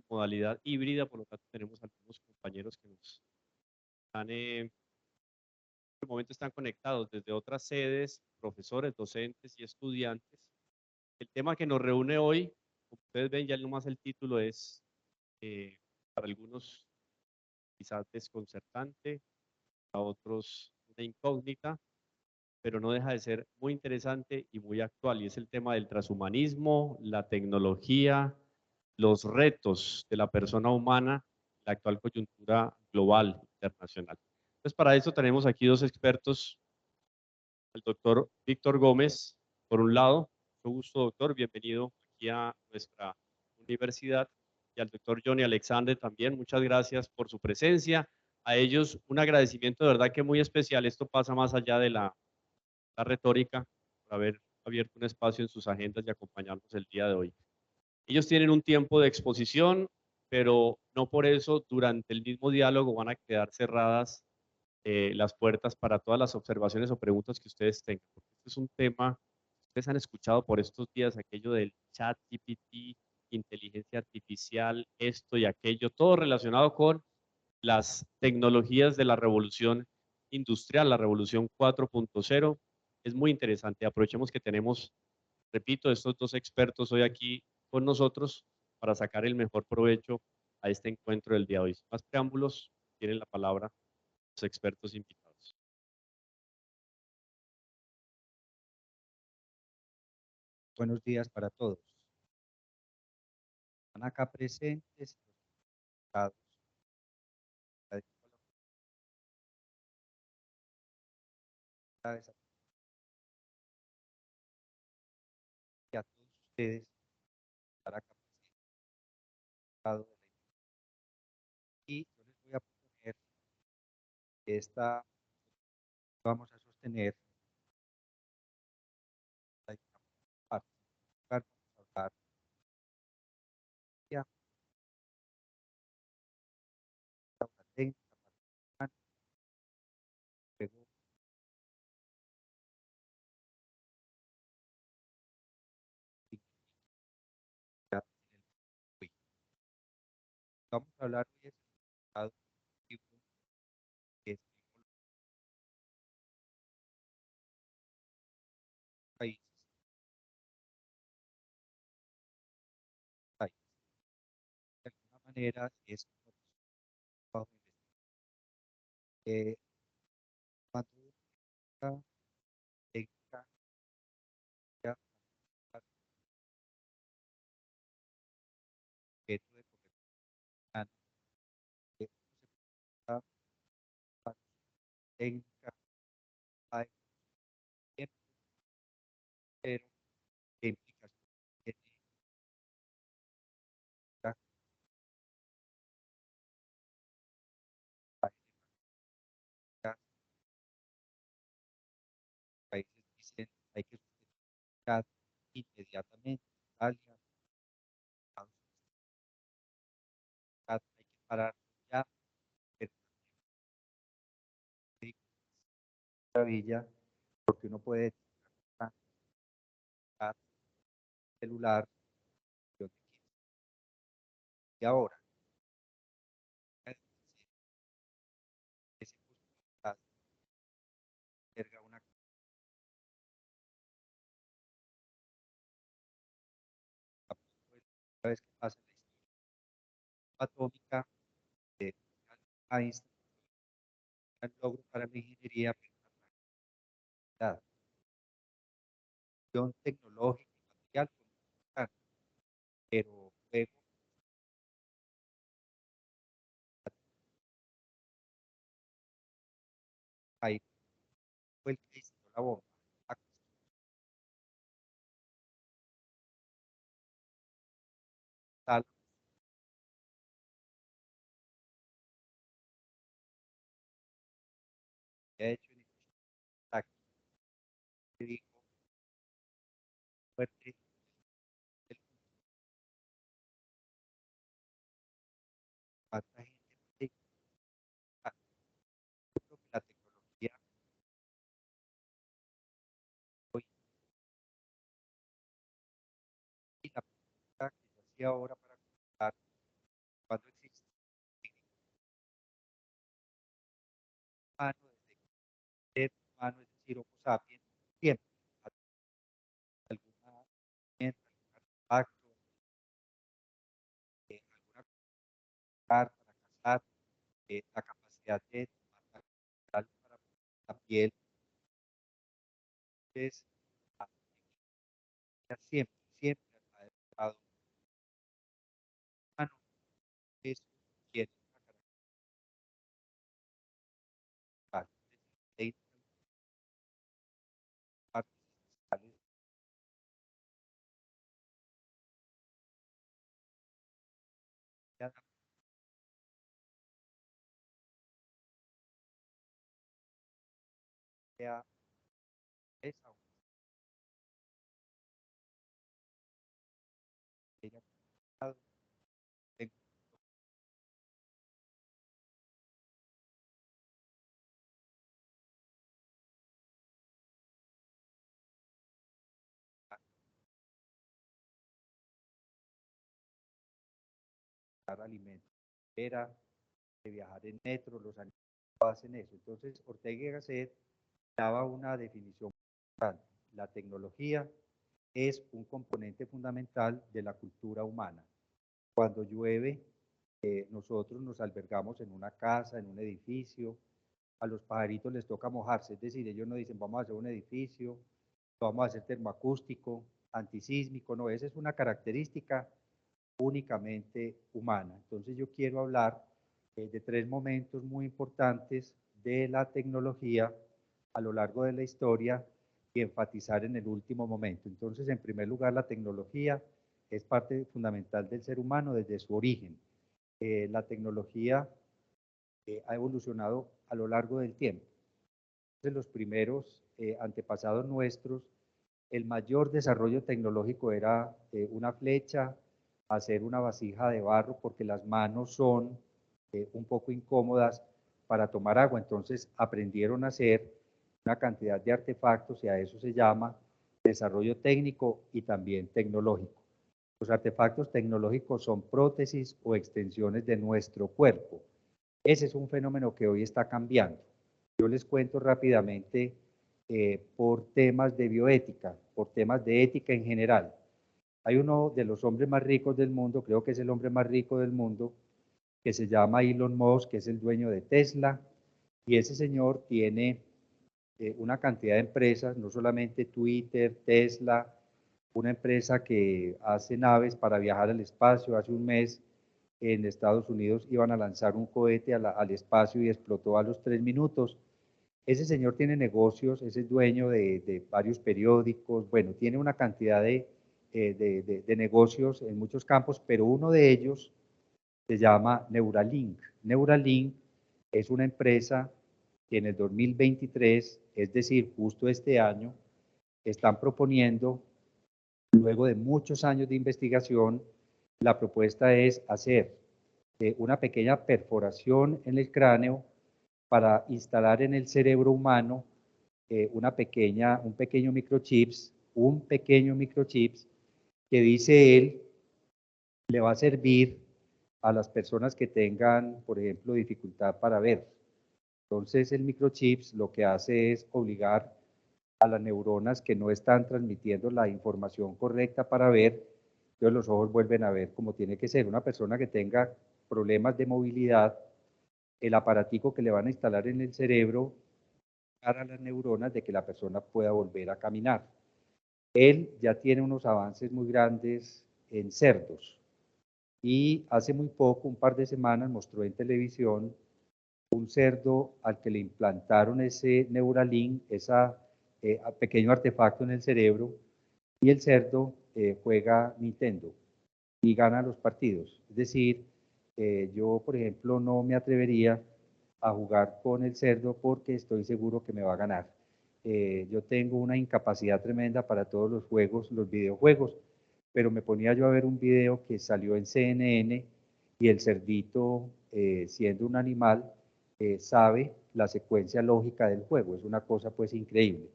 modalidad híbrida, por lo tanto tenemos algunos compañeros que nos están, en este momento están conectados desde otras sedes, profesores, docentes y estudiantes. El tema que nos reúne hoy, como ustedes ven, ya nomás el título es para algunos quizás desconcertante, a otros una incógnita, pero no deja de ser muy interesante y muy actual, y es el tema del transhumanismo, la tecnología, los retos de la persona humana, la actual coyuntura global, internacional. Entonces, para eso tenemos aquí dos expertos, el doctor Víctor Gómez, por un lado, mucho gusto, doctor, bienvenido aquí a nuestra universidad, y al doctor Johnny Alexander también, muchas gracias por su presencia. A ellos un agradecimiento de verdad que muy especial, esto pasa más allá de la retórica, por haber abierto un espacio en sus agendas y acompañarnos el día de hoy. Ellos tienen un tiempo de exposición, pero no por eso durante el mismo diálogo van a quedar cerradas las puertas para todas las observaciones o preguntas que ustedes tengan, porque este es un tema, ustedes han escuchado por estos días aquello del chat GPT, inteligencia artificial, esto y aquello, todo relacionado con las tecnologías de la revolución industrial, la revolución 4.0. Es muy interesante. Aprovechemos que tenemos, repito, estos dos expertos hoy aquí con nosotros para sacar el mejor provecho a este encuentro del día de hoy. Sin más preámbulos, tienen la palabra los expertos invitados. Buenos días para todos. Están acá presentes los diputados y a todos ustedes estar acá presentes. Y yo les voy a proponer que esta vamos a sostener la parte. Vamos a hablar ya una técnica para luego iniciar en el hoy. Vamos a hablar hoy del estado libro que es el país, país. De alguna manera es como resultado de cuando una técnica ya objeto de conversación que se pueda para técnica hay tiempo, pero qué implicación tiene la práctica. Países dicen hay que suspender inmediatamente. Italia, Estados Unidos, hay que parar ya, pero también maravilla, porque uno puede descargar celular donde quiera. Y ahora, ese posibilidad alberga una vez que pasa en la historia atómica de Einstein, un logro para la ingeniería, pero una transición tecnológica y material, pero luego ahí fue el que diseñó la bomba. Tal, de hecho, en el dijo fuerte el cuánta gente yo creo que la tecnología hoy y la pregunta que yo hacía ahora para comentar humano, es decir, Homo sapiens, siempre alguna herramienta, algún artefacto, alguna para cazar, la capacidad de tomar material para la piel, es siempre, siempre ha estado humano, eso tiene una característica, partes esenciales de adaptar a esa ella tengo que dar alimentos, era de viajar en metro, los animales hacen eso. Entonces, Ortega y Gasset daba una definición importante. La tecnología es un componente fundamental de la cultura humana. Cuando llueve, nosotros nos albergamos en una casa, en un edificio, a los pajaritos les toca mojarse, es decir, ellos no dicen vamos a hacer un edificio, vamos a hacer termoacústico, antisísmico, no, esa es una característica únicamente humana. Entonces yo quiero hablar de tres momentos muy importantes de la tecnología a lo largo de la historia y enfatizar en el último momento. Entonces, en primer lugar, la tecnología es parte fundamental del ser humano desde su origen. La tecnología ha evolucionado a lo largo del tiempo. De los primeros antepasados nuestros, el mayor desarrollo tecnológico era una flecha, hacer una vasija de barro, porque las manos son un poco incómodas para tomar agua. Entonces aprendieron a hacer una cantidad de artefactos y a eso se llama desarrollo técnico y también tecnológico. Los artefactos tecnológicos son prótesis o extensiones de nuestro cuerpo. Ese es un fenómeno que hoy está cambiando. Yo les cuento rápidamente por temas de bioética, por temas de ética en general. Hay uno de los hombres más ricos del mundo, creo que es el hombre más rico del mundo, que se llama Elon Musk, que es el dueño de Tesla, y ese señor tiene una cantidad de empresas, no solamente Twitter, Tesla, una empresa que hace naves para viajar al espacio. Hace un mes en Estados Unidos iban a lanzar un cohete al espacio y explotó a los 3 minutos. Ese señor tiene negocios, es dueño de varios periódicos, bueno, tiene una cantidad de negocios en muchos campos, pero uno de ellos se llama Neuralink. Neuralink es una empresa que en el 2023, es decir, justo este año, están proponiendo, luego de muchos años de investigación, la propuesta es hacer una pequeña perforación en el cráneo para instalar en el cerebro humano un pequeño microchips que dice él le va a servir a las personas que tengan, por ejemplo, dificultad para ver. Entonces el microchips lo que hace es obligar a las neuronas que no están transmitiendo la información correcta para ver, entonces los ojos vuelven a ver como tiene que ser. Una persona que tenga problemas de movilidad, el aparatico que le van a instalar en el cerebro para las neuronas de que la persona pueda volver a caminar. Él ya tiene unos avances muy grandes en cerdos y hace muy poco, un par de semanas, mostró en televisión un cerdo al que le implantaron ese Neuralink, ese pequeño artefacto en el cerebro, y el cerdo juega Nintendo y gana los partidos. Es decir, yo, por ejemplo, no me atrevería a jugar con el cerdo porque estoy seguro que me va a ganar. Yo tengo una incapacidad tremenda para todos los juegos, los videojuegos, pero me ponía yo a ver un video que salió en CNN y el cerdito, siendo un animal, sabe la secuencia lógica del juego. Es una cosa pues increíble.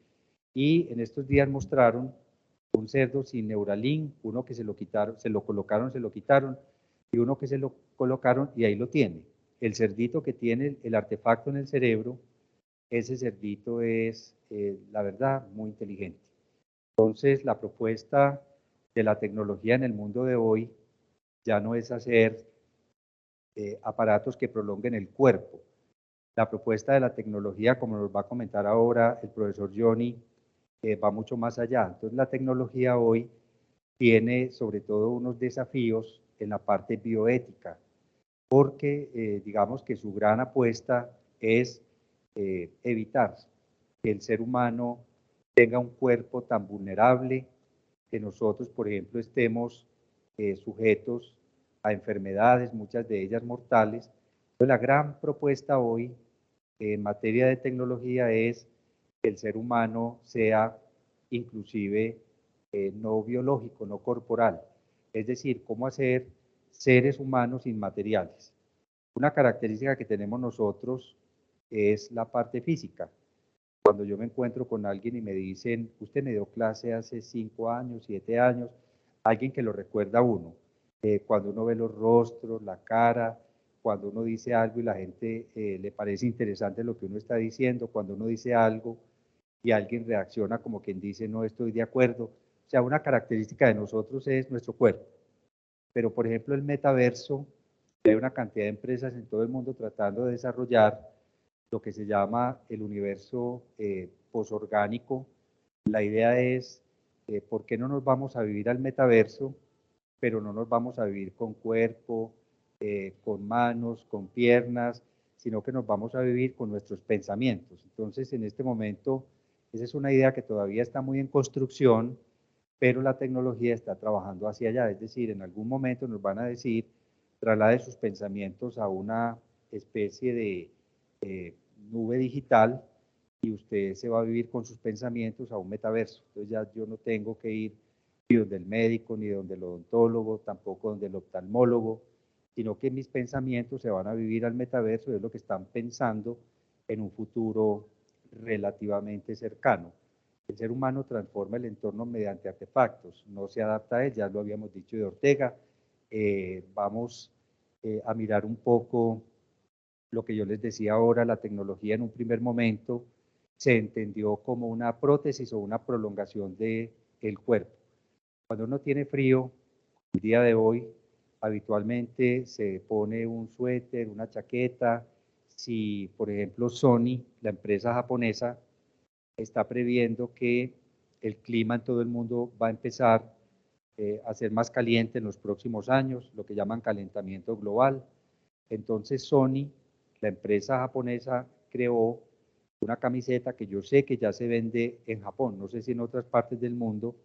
Y en estos días mostraron un cerdo sin Neuralink, uno que se lo quitaron, se lo colocaron, se lo quitaron, y uno que se lo colocaron y ahí lo tiene. El cerdito que tiene el artefacto en el cerebro ese cerdito es, la verdad, muy inteligente. Entonces, la propuesta de la tecnología en el mundo de hoy ya no es hacer aparatos que prolonguen el cuerpo. La propuesta de la tecnología, como nos va a comentar ahora el profesor Johnny, va mucho más allá. Entonces, la tecnología hoy tiene sobre todo unos desafíos en la parte bioética, porque digamos que su gran apuesta es evitar que el ser humano tenga un cuerpo tan vulnerable, que nosotros, por ejemplo, estemos sujetos a enfermedades, muchas de ellas mortales. Entonces, la gran propuesta hoy en materia de tecnología es que el ser humano sea inclusive no biológico, no corporal. Es decir, cómo hacer seres humanos inmateriales. Una característica que tenemos nosotros es la parte física. Cuando yo me encuentro con alguien y me dicen, usted me dio clase hace 5 años, 7 años, alguien que lo recuerda a uno. Cuando uno ve los rostros, la cara, cuando uno dice algo y la gente le parece interesante lo que uno está diciendo, cuando uno dice algo y alguien reacciona como quien dice, no estoy de acuerdo. O sea, una característica de nosotros es nuestro cuerpo. Pero, por ejemplo, el metaverso, hay una cantidad de empresas en todo el mundo tratando de desarrollar lo que se llama el universo posorgánico. La idea es, ¿por qué no nos vamos a vivir al metaverso, pero no nos vamos a vivir con cuerpo, con manos, con piernas, sino que nos vamos a vivir con nuestros pensamientos? Entonces, en este momento, esa es una idea que todavía está muy en construcción, pero la tecnología está trabajando hacia allá. Es decir, en algún momento nos van a decir, traslade sus pensamientos a una especie de nube digital y usted se va a vivir con sus pensamientos a un metaverso. Entonces ya yo no tengo que ir ni donde el médico, ni donde el odontólogo, tampoco donde el oftalmólogo, sino que mis pensamientos se van a vivir al metaverso, y es lo que están pensando en un futuro relativamente cercano. El ser humano transforma el entorno mediante artefactos, no se adapta a él, ya lo habíamos dicho de Ortega. Vamos a mirar un poco lo que yo les decía ahora. La tecnología en un primer momento se entendió como una prótesis o una prolongación del cuerpo. Cuando uno tiene frío, el día de hoy, habitualmente se pone un suéter, una chaqueta. Si, por ejemplo, Sony, la empresa japonesa, está previendo que el clima en todo el mundo va a empezar a ser más caliente en los próximos años, lo que llaman calentamiento global. Entonces Sony, la empresa japonesa, creó una camiseta que yo sé que ya se vende en Japón, no sé si en otras partes del mundo,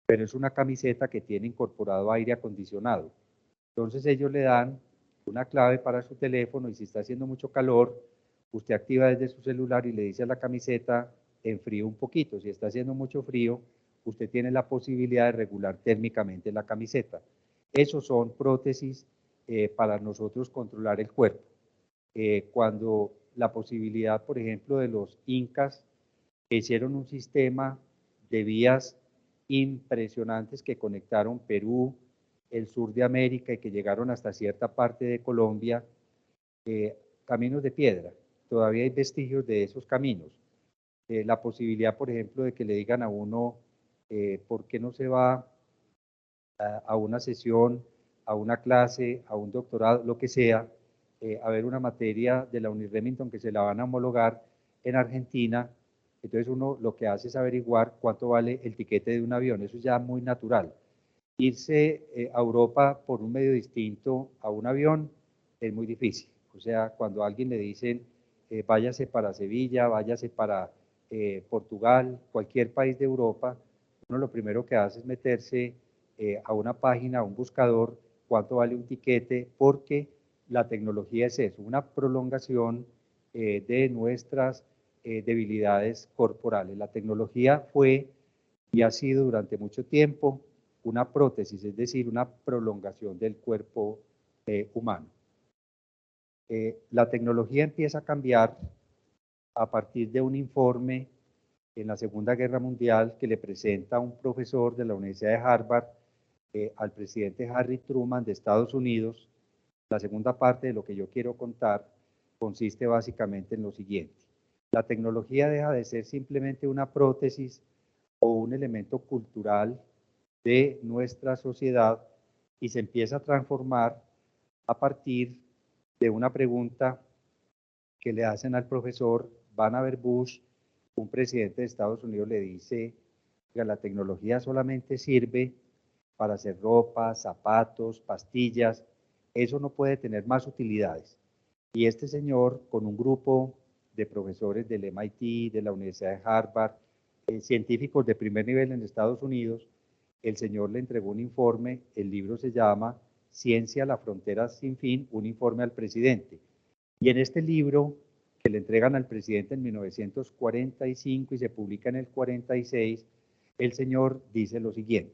pero es una camiseta que tiene incorporado aire acondicionado. Entonces ellos le dan una clave para su teléfono y si está haciendo mucho calor, usted activa desde su celular y le dice a la camiseta, enfríe un poquito. Si está haciendo mucho frío, usted tiene la posibilidad de regular térmicamente la camiseta. Esos son prótesis para nosotros controlar el cuerpo. Cuando la posibilidad, por ejemplo, de los incas, que hicieron un sistema de vías impresionantes que conectaron Perú, el sur de América y que llegaron hasta cierta parte de Colombia, caminos de piedra. Todavía hay vestigios de esos caminos. La posibilidad, por ejemplo, de que le digan a uno, ¿por qué no se va a una sesión, a una clase, a un doctorado, lo que sea, a ver una materia de la Uniremington que se la van a homologar en Argentina? Entonces uno lo que hace es averiguar cuánto vale el tiquete de un avión. Eso es ya muy natural. Irse a Europa por un medio distinto a un avión es muy difícil. O sea, cuando a alguien le dicen váyase para Sevilla, váyase para Portugal, cualquier país de Europa, uno lo primero que hace es meterse a una página, a un buscador, cuánto vale un tiquete, porque la tecnología es eso, una prolongación de nuestras debilidades corporales. La tecnología fue y ha sido durante mucho tiempo una prótesis, es decir, una prolongación del cuerpo humano. La tecnología empieza a cambiar a partir de un informe en la Segunda Guerra Mundial que le presenta un profesor de la Universidad de Harvard al presidente Harry Truman de Estados Unidos. La segunda parte de lo que yo quiero contar consiste básicamente en lo siguiente. La tecnología deja de ser simplemente una prótesis o un elemento cultural de nuestra sociedad y se empieza a transformar a partir de una pregunta que le hacen al profesor Vannevar Bush. Un presidente de Estados Unidos le dice que la tecnología solamente sirve para hacer ropa, zapatos, pastillas, eso no puede tener más utilidades. Y este señor, con un grupo de profesores del MIT, de la Universidad de Harvard, científicos de primer nivel en Estados Unidos, el señor le entregó un informe, el libro se llama Ciencia, la frontera sin fin, un informe al presidente. Y en este libro, que le entregan al presidente en 1945 y se publica en el 46, el señor dice lo siguiente.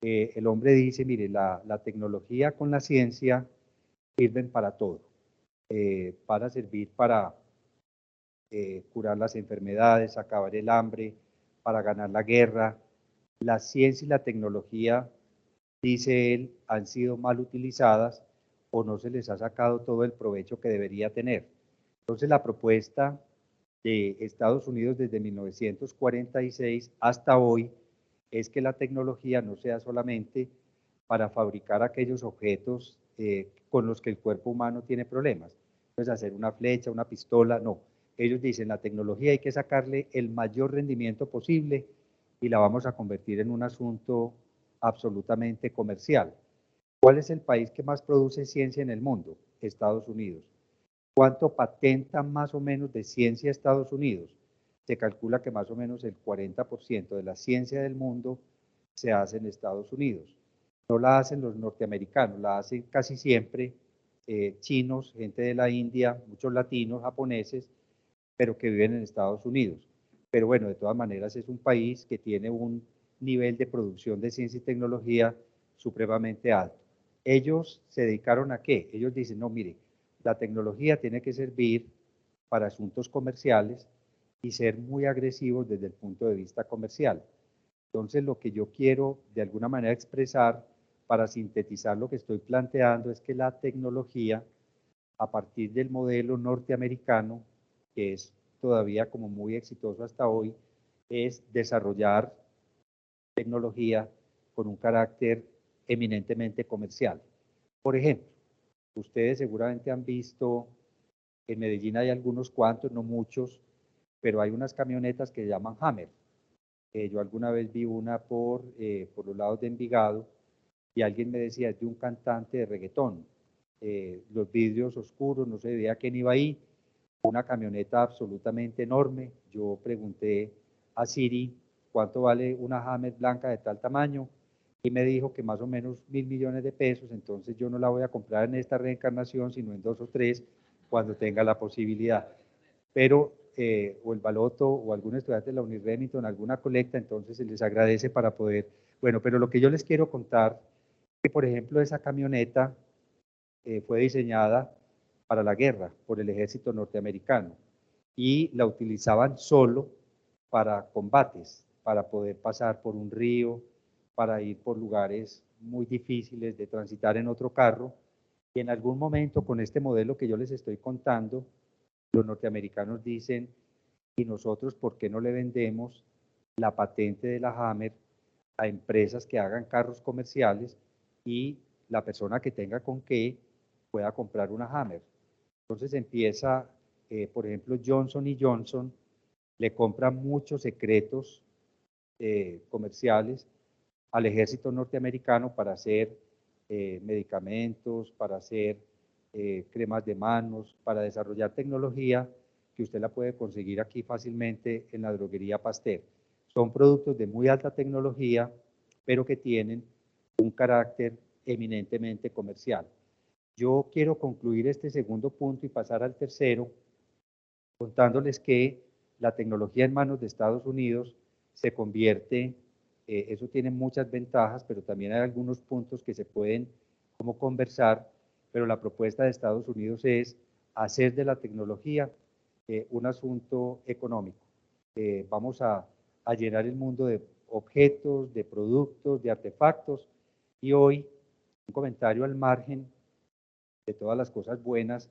El hombre dice, mire, la tecnología con la ciencia sirven para todo. Para servir para curar las enfermedades, acabar el hambre, para ganar la guerra. La ciencia y la tecnología, dice él, han sido mal utilizadas o no se les ha sacado todo el provecho que debería tener. Entonces la propuesta de Estados Unidos desde 1946 hasta hoy es que la tecnología no sea solamente para fabricar aquellos objetos con los que el cuerpo humano tiene problemas. Entonces hacer una flecha, una pistola, no. Ellos dicen la tecnología hay que sacarle el mayor rendimiento posible y la vamos a convertir en un asunto absolutamente comercial. ¿Cuál es el país que más produce ciencia en el mundo? Estados Unidos. ¿Cuánto patenta más o menos de ciencia Estados Unidos? Se calcula que más o menos el 40% de la ciencia del mundo se hace en Estados Unidos. No la hacen los norteamericanos, la hacen casi siempre chinos, gente de la India, muchos latinos, japoneses, pero que viven en Estados Unidos. Pero bueno, de todas maneras es un país que tiene un nivel de producción de ciencia y tecnología supremamente alto. Ellos se dedicaron a qué? Ellos dicen, no, mire, la tecnología tiene que servir para asuntos comerciales y ser muy agresivos desde el punto de vista comercial. Entonces, lo que yo quiero de alguna manera expresar para sintetizar lo que estoy planteando es que la tecnología, a partir del modelo norteamericano, que es todavía como muy exitoso hasta hoy, es desarrollar tecnología con un carácter eminentemente comercial. Por ejemplo, ustedes seguramente han visto, en Medellín hay algunos cuantos, no muchos, pero hay unas camionetas que se llaman Hammer. Yo alguna vez vi una por los lados de Envigado y alguien me decía, es de un cantante de reggaetón. Los vidrios oscuros, no se veía quién iba ahí, una camioneta absolutamente enorme. Yo pregunté a Siri cuánto vale una Hammer blanca de tal tamaño y me dijo que más o menos 1.000 millones de pesos, entonces yo no la voy a comprar en esta reencarnación, sino en 2 o 3 cuando tenga la posibilidad. Pero, o el Baloto o algún estudiante de la Uniremington, alguna colecta, entonces se les agradece para poder, bueno, pero lo que yo les quiero contar, que por ejemplo esa camioneta fue diseñada para la guerra por el ejército norteamericano y la utilizaban solo para combates, para poder pasar por un río, para ir por lugares muy difíciles de transitar en otro carro. Y en algún momento con este modelo que yo les estoy contando, los norteamericanos dicen, ¿y nosotros por qué no le vendemos la patente de la Hammer a empresas que hagan carros comerciales y la persona que tenga con qué pueda comprar una Hammer? Entonces empieza, por ejemplo, Johnson y Johnson le compra muchos secretos comerciales al ejército norteamericano para hacer medicamentos, para hacer cremas de manos, para desarrollar tecnología que usted la puede conseguir aquí fácilmente en la droguería Pasteur. Son productos de muy alta tecnología, pero que tienen un carácter eminentemente comercial. Yo quiero concluir este segundo punto y pasar al tercero, contándoles que la tecnología en manos de Estados Unidos se convierte, eso tiene muchas ventajas, pero también hay algunos puntos que se pueden como conversar, pero la propuesta de Estados Unidos es hacer de la tecnología un asunto económico. Vamos a llenar el mundo de objetos, de productos, de artefactos, y hoy, un comentario al margen de todas las cosas buenas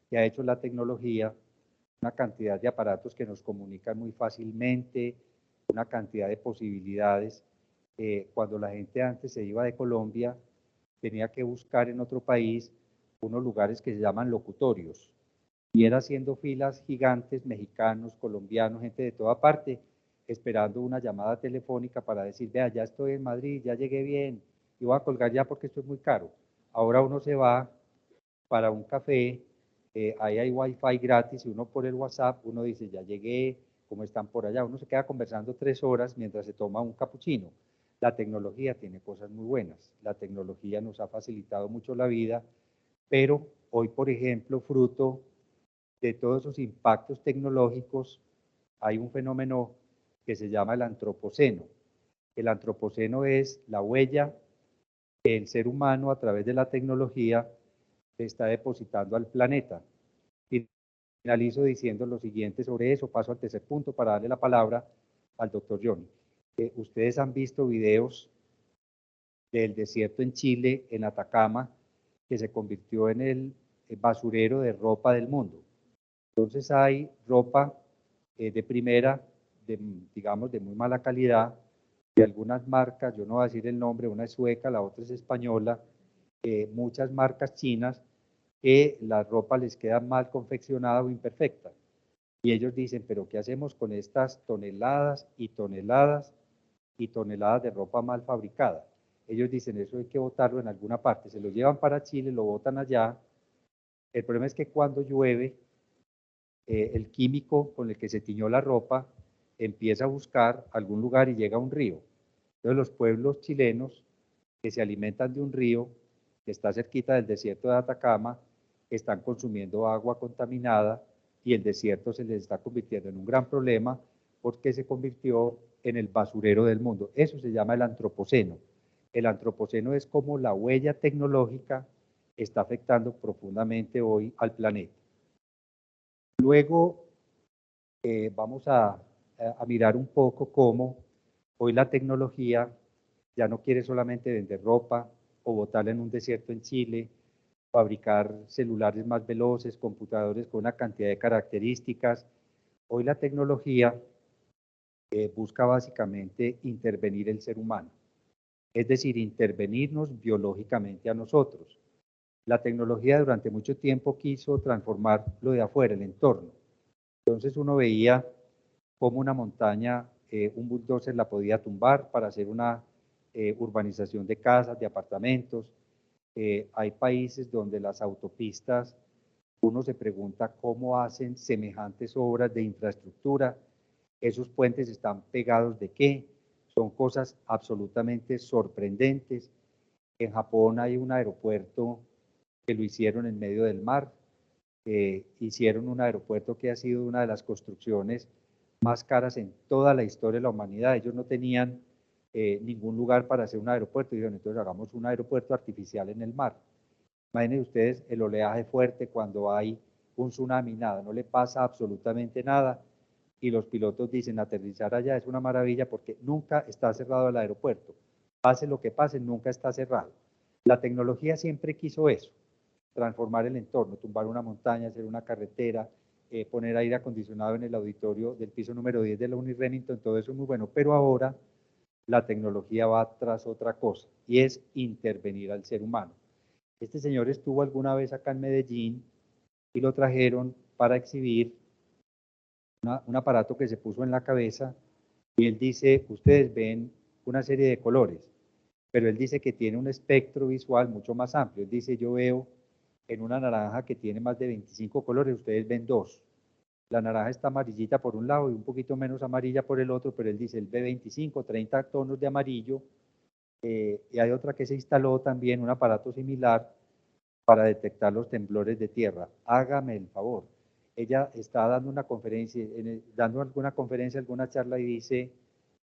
que ha hecho la tecnología, una cantidad de aparatos que nos comunican muy fácilmente, una cantidad de posibilidades. Cuando la gente antes se iba de Colombia, tenía que buscar en otro país unos lugares que se llaman locutorios, y era haciendo filas gigantes, mexicanos, colombianos, gente de toda parte, esperando una llamada telefónica para decir, vea, ya estoy en Madrid, ya llegué bien, y voy a colgar ya porque esto es muy caro. Ahora uno se va para un café, ahí hay wifi gratis, y uno por el WhatsApp, uno dice, ya llegué, ¿cómo están por allá? Uno se queda conversando 3 horas mientras se toma un capuchino. La tecnología tiene cosas muy buenas, la tecnología nos ha facilitado mucho la vida, pero hoy, por ejemplo, fruto de todos esos impactos tecnológicos, hay un fenómeno que se llama el antropoceno. El antropoceno es la huella que el ser humano a través de la tecnología está depositando al planeta. Y finalizo diciendo lo siguiente sobre eso, paso al tercer punto para darle la palabra al doctor Johnny. Ustedes han visto videos del desierto en Chile, en Atacama, que se convirtió en el basurero de ropa del mundo. Entonces hay ropa de primera, digamos, de muy mala calidad, de algunas marcas, yo no voy a decir el nombre, una es sueca, la otra es española, muchas marcas chinas, que la ropa les queda mal confeccionada o imperfecta. Y ellos dicen, pero ¿qué hacemos con estas toneladas y toneladas y toneladas de ropa mal fabricada? Ellos dicen, eso hay que botarlo en alguna parte, se lo llevan para Chile, lo botan allá. El problema es que cuando llueve, el químico con el que se tiñó la ropa empieza a buscar algún lugar y llega a un río. Entonces los pueblos chilenos que se alimentan de un río que está cerquita del desierto de Atacama están consumiendo agua contaminada, y el desierto se les está convirtiendo en un gran problema porque se convirtió en el basurero del mundo. Eso se llama el antropoceno. El antropoceno es como la huella tecnológica está afectando profundamente hoy al planeta. Luego vamos a mirar un poco cómo hoy la tecnología ya no quiere solamente vender ropa o botarla en un desierto en Chile, fabricar celulares más veloces, computadores con una cantidad de características. Hoy la tecnología busca básicamente intervenir el ser humano, es decir, intervenirnos biológicamente a nosotros. La tecnología durante mucho tiempo quiso transformar lo de afuera, el entorno. Entonces uno veía cómo una montaña, un bulldozer la podía tumbar para hacer una urbanización de casas, de apartamentos. Hay países donde las autopistas, uno se pregunta cómo hacen semejantes obras de infraestructura. Esos puentes están pegados de qué, son cosas absolutamente sorprendentes. En Japón hay un aeropuerto que lo hicieron en medio del mar. Hicieron un aeropuerto que ha sido una de las construcciones más caras en toda la historia de la humanidad. Ellos no tenían ningún lugar para hacer un aeropuerto, y dijeron, entonces hagamos un aeropuerto artificial en el mar. Imaginen ustedes el oleaje fuerte cuando hay un tsunami, nada, no le pasa absolutamente nada, y los pilotos dicen, aterrizar allá es una maravilla porque nunca está cerrado el aeropuerto. Pase lo que pase, nunca está cerrado. La tecnología siempre quiso eso, transformar el entorno, tumbar una montaña, hacer una carretera, poner aire acondicionado en el auditorio del piso número 10 de la Uni Remington, todo eso es muy bueno, pero ahora la tecnología va tras otra cosa, y es intervenir al ser humano. Este señor estuvo alguna vez acá en Medellín y lo trajeron para exhibir un aparato que se puso en la cabeza, y él dice, ustedes ven una serie de colores, pero él dice que tiene un espectro visual mucho más amplio. Él dice, yo veo en una naranja que tiene más de 25 colores, ustedes ven 2. La naranja está amarillita por un lado y un poquito menos amarilla por el otro, pero él dice, él ve 25, 30 tonos de amarillo. Y hay otra que se instaló también, un aparato similar para detectar los temblores de tierra. Hágame el favor. Ella está dando una conferencia, dando alguna conferencia, alguna charla, y dice,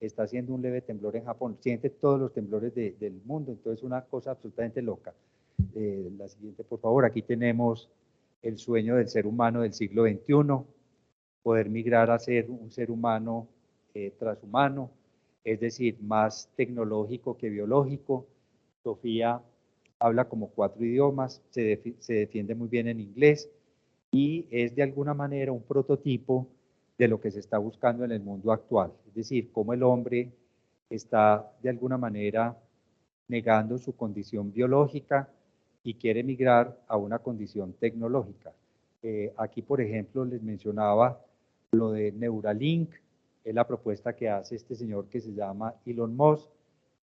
está haciendo un leve temblor en Japón, siente todos los temblores del mundo, entonces una cosa absolutamente loca. La siguiente, por favor. Aquí tenemos el sueño del ser humano del siglo XXI, poder migrar a ser un ser humano transhumano, es decir, más tecnológico que biológico. Sofía habla como 4 idiomas, se defiende muy bien en inglés, y es de alguna manera un prototipo de lo que se está buscando en el mundo actual. Es decir, cómo el hombre está de alguna manera negando su condición biológica y quiere migrar a una condición tecnológica. Aquí, por ejemplo, les mencionaba lo de Neuralink, es la propuesta que hace este señor que se llama Elon Musk.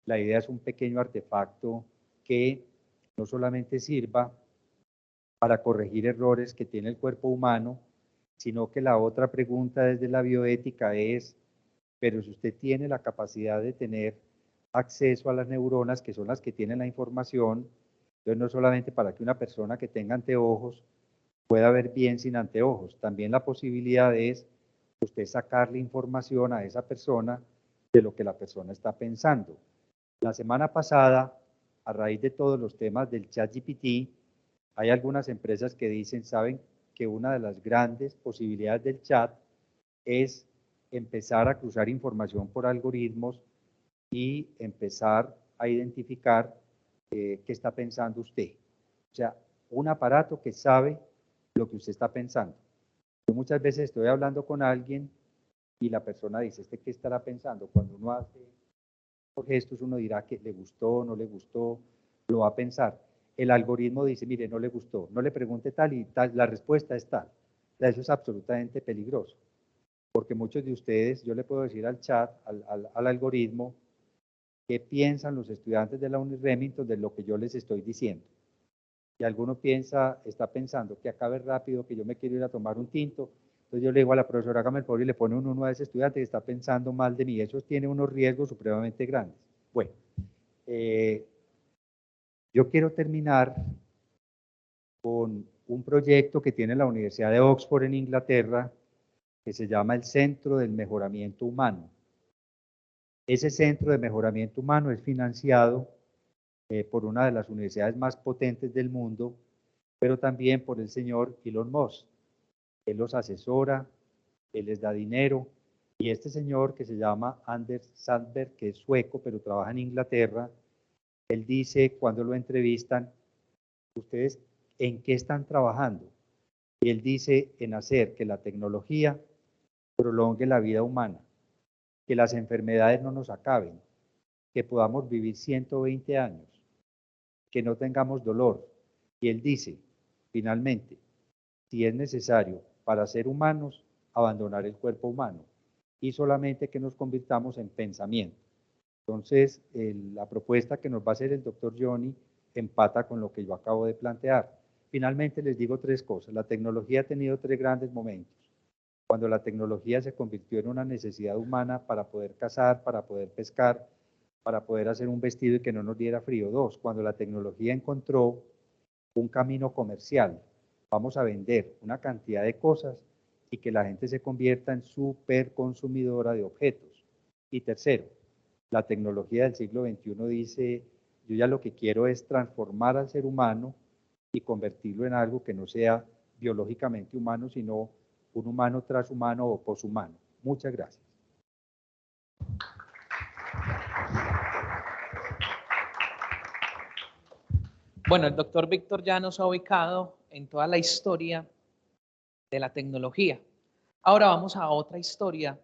La idea es un pequeño artefacto que no solamente sirva para corregir errores que tiene el cuerpo humano, sino que la otra pregunta desde la bioética es, pero si usted tiene la capacidad de tener acceso a las neuronas, que son las que tienen la información, entonces no solamente para que una persona que tenga anteojos pueda ver bien sin anteojos, también la posibilidad es usted sacarle información a esa persona de lo que la persona está pensando. La semana pasada, a raíz de todos los temas del ChatGPT, hay algunas empresas que dicen, saben que una de las grandes posibilidades del chat es empezar a cruzar información por algoritmos y empezar a identificar qué está pensando usted. O sea, un aparato que sabe lo que usted está pensando. Yo muchas veces estoy hablando con alguien y la persona dice, ¿este qué estará pensando? Cuando uno hace gestos, uno dirá que le gustó, no le gustó, lo va a pensar. El algoritmo dice, mire, no le gustó, no le pregunte tal y tal, la respuesta es tal. Eso es absolutamente peligroso, porque muchos de ustedes, yo le puedo decir al chat, al algoritmo, qué piensan los estudiantes de la Remington de lo que yo les estoy diciendo. Y alguno está pensando que acabe rápido, que yo me quiero ir a tomar un tinto. Entonces yo le digo a la profesora, hágame el favor y le pone uno a ese estudiante que está pensando mal de mí. Eso tiene unos riesgos supremamente grandes. Bueno, yo quiero terminar con un proyecto que tiene la Universidad de Oxford en Inglaterra, que se llama el Centro del Mejoramiento Humano. Ese Centro de Mejoramiento Humano es financiado por una de las universidades más potentes del mundo, pero también por el señor Elon Musk. Él los asesora, él les da dinero, y este señor que se llama Anders Sandberg, que es sueco, pero trabaja en Inglaterra, él dice cuando lo entrevistan, ¿ustedes en qué están trabajando? Y él dice en hacer que la tecnología prolongue la vida humana, que las enfermedades no nos acaben, que podamos vivir 120 años, que no tengamos dolor. Y él dice, finalmente, si es necesario para ser humanos, abandonar el cuerpo humano y solamente que nos convirtamos en pensamiento. Entonces, la propuesta que nos va a hacer el doctor Johnny empata con lo que yo acabo de plantear. Finalmente les digo tres cosas. La tecnología ha tenido tres grandes momentos. Cuando la tecnología se convirtió en una necesidad humana para poder cazar, para poder pescar, para poder hacer un vestido y que no nos diera frío. Dos, cuando la tecnología encontró un camino comercial. Vamos a vender una cantidad de cosas y que la gente se convierta en súper consumidora de objetos. Y tercero, la tecnología del siglo XXI dice, yo ya lo que quiero es transformar al ser humano y convertirlo en algo que no sea biológicamente humano, sino un humano transhumano o poshumano. Muchas gracias. Bueno, el doctor Víctor ya nos ha ubicado en toda la historia de la tecnología. Ahora vamos a otra historia,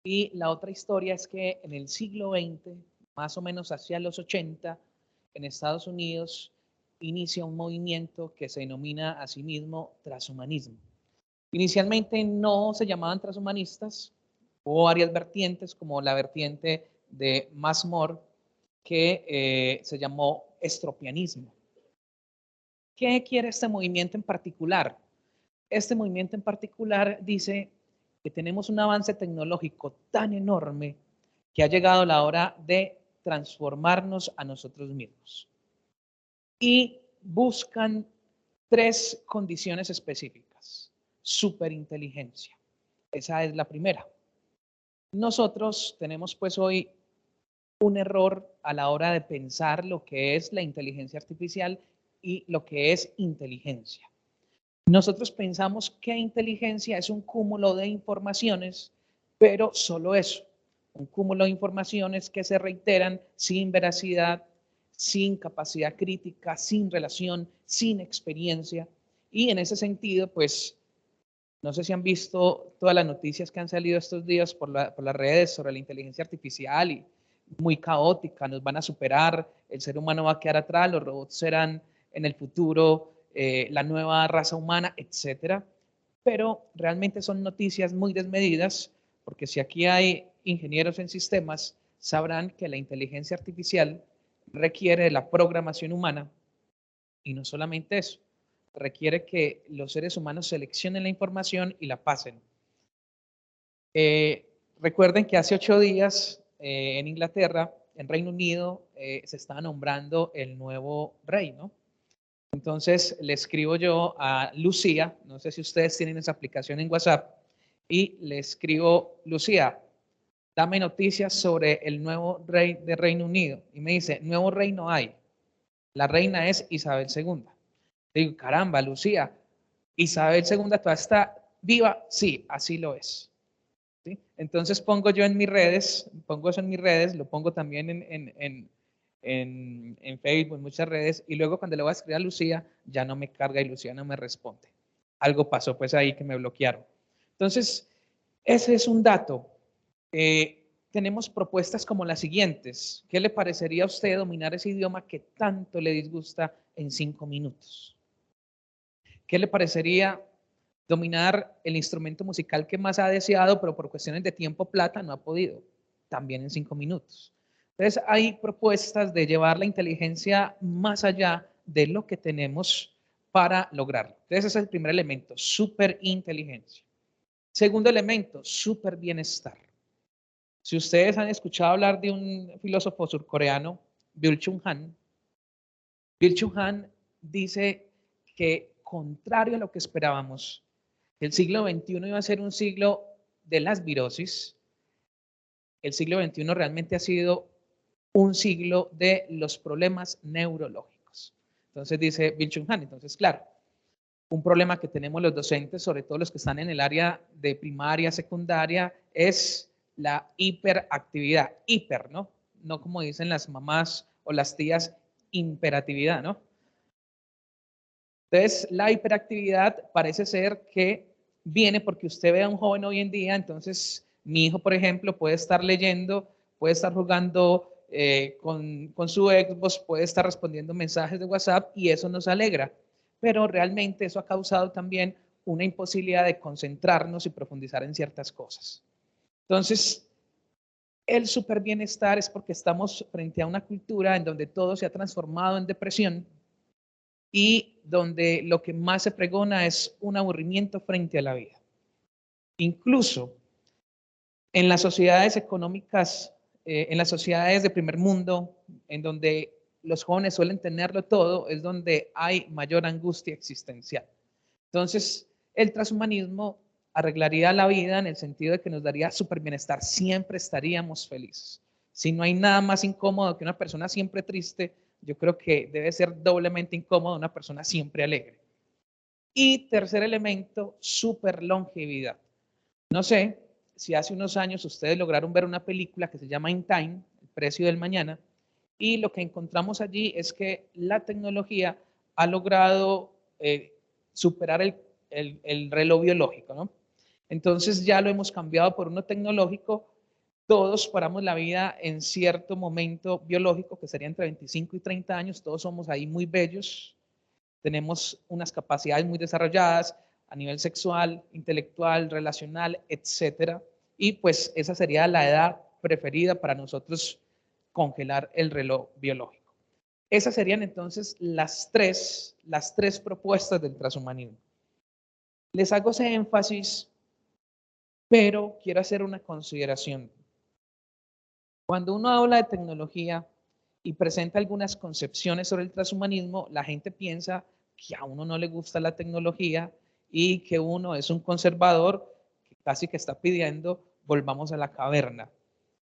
y la otra historia es que en el siglo XX, más o menos hacia los 80, en Estados Unidos inicia un movimiento que se denomina a sí mismo transhumanismo. Inicialmente no se llamaban transhumanistas, hubo varias vertientes, como la vertiente de Massmore, que se llamó estropianismo. ¿Qué quiere este movimiento en particular? Este movimiento en particular dice que tenemos un avance tecnológico tan enorme que ha llegado la hora de transformarnos a nosotros mismos. Y buscan tres condiciones específicas. Superinteligencia. Esa es la primera. Nosotros tenemos pues hoy un error a la hora de pensar lo que es la inteligencia artificial y lo que es inteligencia. Nosotros pensamos que inteligencia es un cúmulo de informaciones, pero solo eso, un cúmulo de informaciones que se reiteran sin veracidad, sin capacidad crítica, sin relación, sin experiencia. Y en ese sentido, pues No sé si han visto todas las noticias que han salido estos días por las redes sobre la inteligencia artificial y muy caótica, nos van a superar, el ser humano va a quedar atrás, los robots serán en el futuro la nueva raza humana, etcétera. Pero realmente son noticias muy desmedidas, porque si aquí hay ingenieros en sistemas, sabrán que la inteligencia artificial requiere de la programación humana y no solamente eso, requiere que los seres humanos seleccionen la información y la pasen. Recuerden que hace 8 días en Inglaterra, en Reino Unido, se está nombrando el nuevo rey, ¿no? Entonces le escribo yo a Lucía, no sé si ustedes tienen esa aplicación en WhatsApp, y le escribo, Lucía, dame noticias sobre el nuevo rey de Reino Unido. Y me dice, nuevo rey no hay, la reina es Isabel II. Digo, caramba, Lucía, Isabel II todavía está viva. Sí, así lo es. ¿Sí? Entonces pongo yo en mis redes, pongo eso en mis redes, lo pongo también en Facebook, en muchas redes, y luego cuando le voy a escribir a Lucía, ya no me carga y Lucía no me responde. Algo pasó pues ahí que me bloquearon. Entonces, ese es un dato. Tenemos propuestas como las siguientes. ¿Qué le parecería a usted dominar ese idioma que tanto le disgusta en 5 minutos? ¿Qué le parecería dominar el instrumento musical que más ha deseado, pero por cuestiones de tiempo, plata, no ha podido? También en 5 minutos. Entonces, hay propuestas de llevar la inteligencia más allá de lo que tenemos para lograrlo. Entonces, ese es el primer elemento, superinteligencia. Segundo elemento, super bienestar. Si ustedes han escuchado hablar de un filósofo surcoreano, Byul-Chul Han, Byul-Chul Han dice que, contrario a lo que esperábamos, el siglo XXI iba a ser un siglo de las virosis. El siglo XXI realmente ha sido un siglo de los problemas neurológicos. Entonces dice Byul-Chul Han, entonces claro, un problema que tenemos los docentes, sobre todo los que están en el área de primaria, secundaria, es la hiperactividad. Hiper, ¿no? No como dicen las mamás o las tías, imperatividad, ¿no? Entonces, la hiperactividad parece ser que viene porque usted ve a un joven hoy en día, entonces mi hijo, por ejemplo, puede estar leyendo, puede estar jugando con su Xbox, puede estar respondiendo mensajes de WhatsApp y eso nos alegra. Pero realmente eso ha causado también una imposibilidad de concentrarnos y profundizar en ciertas cosas. Entonces, el superbienestar es porque estamos frente a una cultura en donde todo se ha transformado en depresión y donde lo que más se pregona es un aburrimiento frente a la vida. Incluso en las sociedades económicas, en las sociedades de primer mundo, en donde los jóvenes suelen tenerlo todo, es donde hay mayor angustia existencial. Entonces, el transhumanismo arreglaría la vida en el sentido de que nos daría super bienestar, siempre estaríamos felices. Si no hay nada más incómodo que una persona siempre triste, yo creo que debe ser doblemente incómodo una persona siempre alegre. Y tercer elemento, super longevidad. No sé si hace unos años ustedes lograron ver una película que se llama In Time, El precio del mañana, y lo que encontramos allí es que la tecnología ha logrado superar el reloj biológico, ¿no? Entonces ya lo hemos cambiado por uno tecnológico. Todos paramos la vida en cierto momento biológico, que sería entre 25 y 30 años. Todos somos ahí muy bellos. Tenemos unas capacidades muy desarrolladas a nivel sexual, intelectual, relacional, etcétera. Y pues esa sería la edad preferida para nosotros congelar el reloj biológico. Esas serían entonces las tres propuestas del transhumanismo. Les hago ese énfasis, pero quiero hacer una consideración. Cuando uno habla de tecnología y presenta algunas concepciones sobre el transhumanismo, la gente piensa que a uno no le gusta la tecnología y que uno es un conservador que casi que está pidiendo volvamos a la caverna.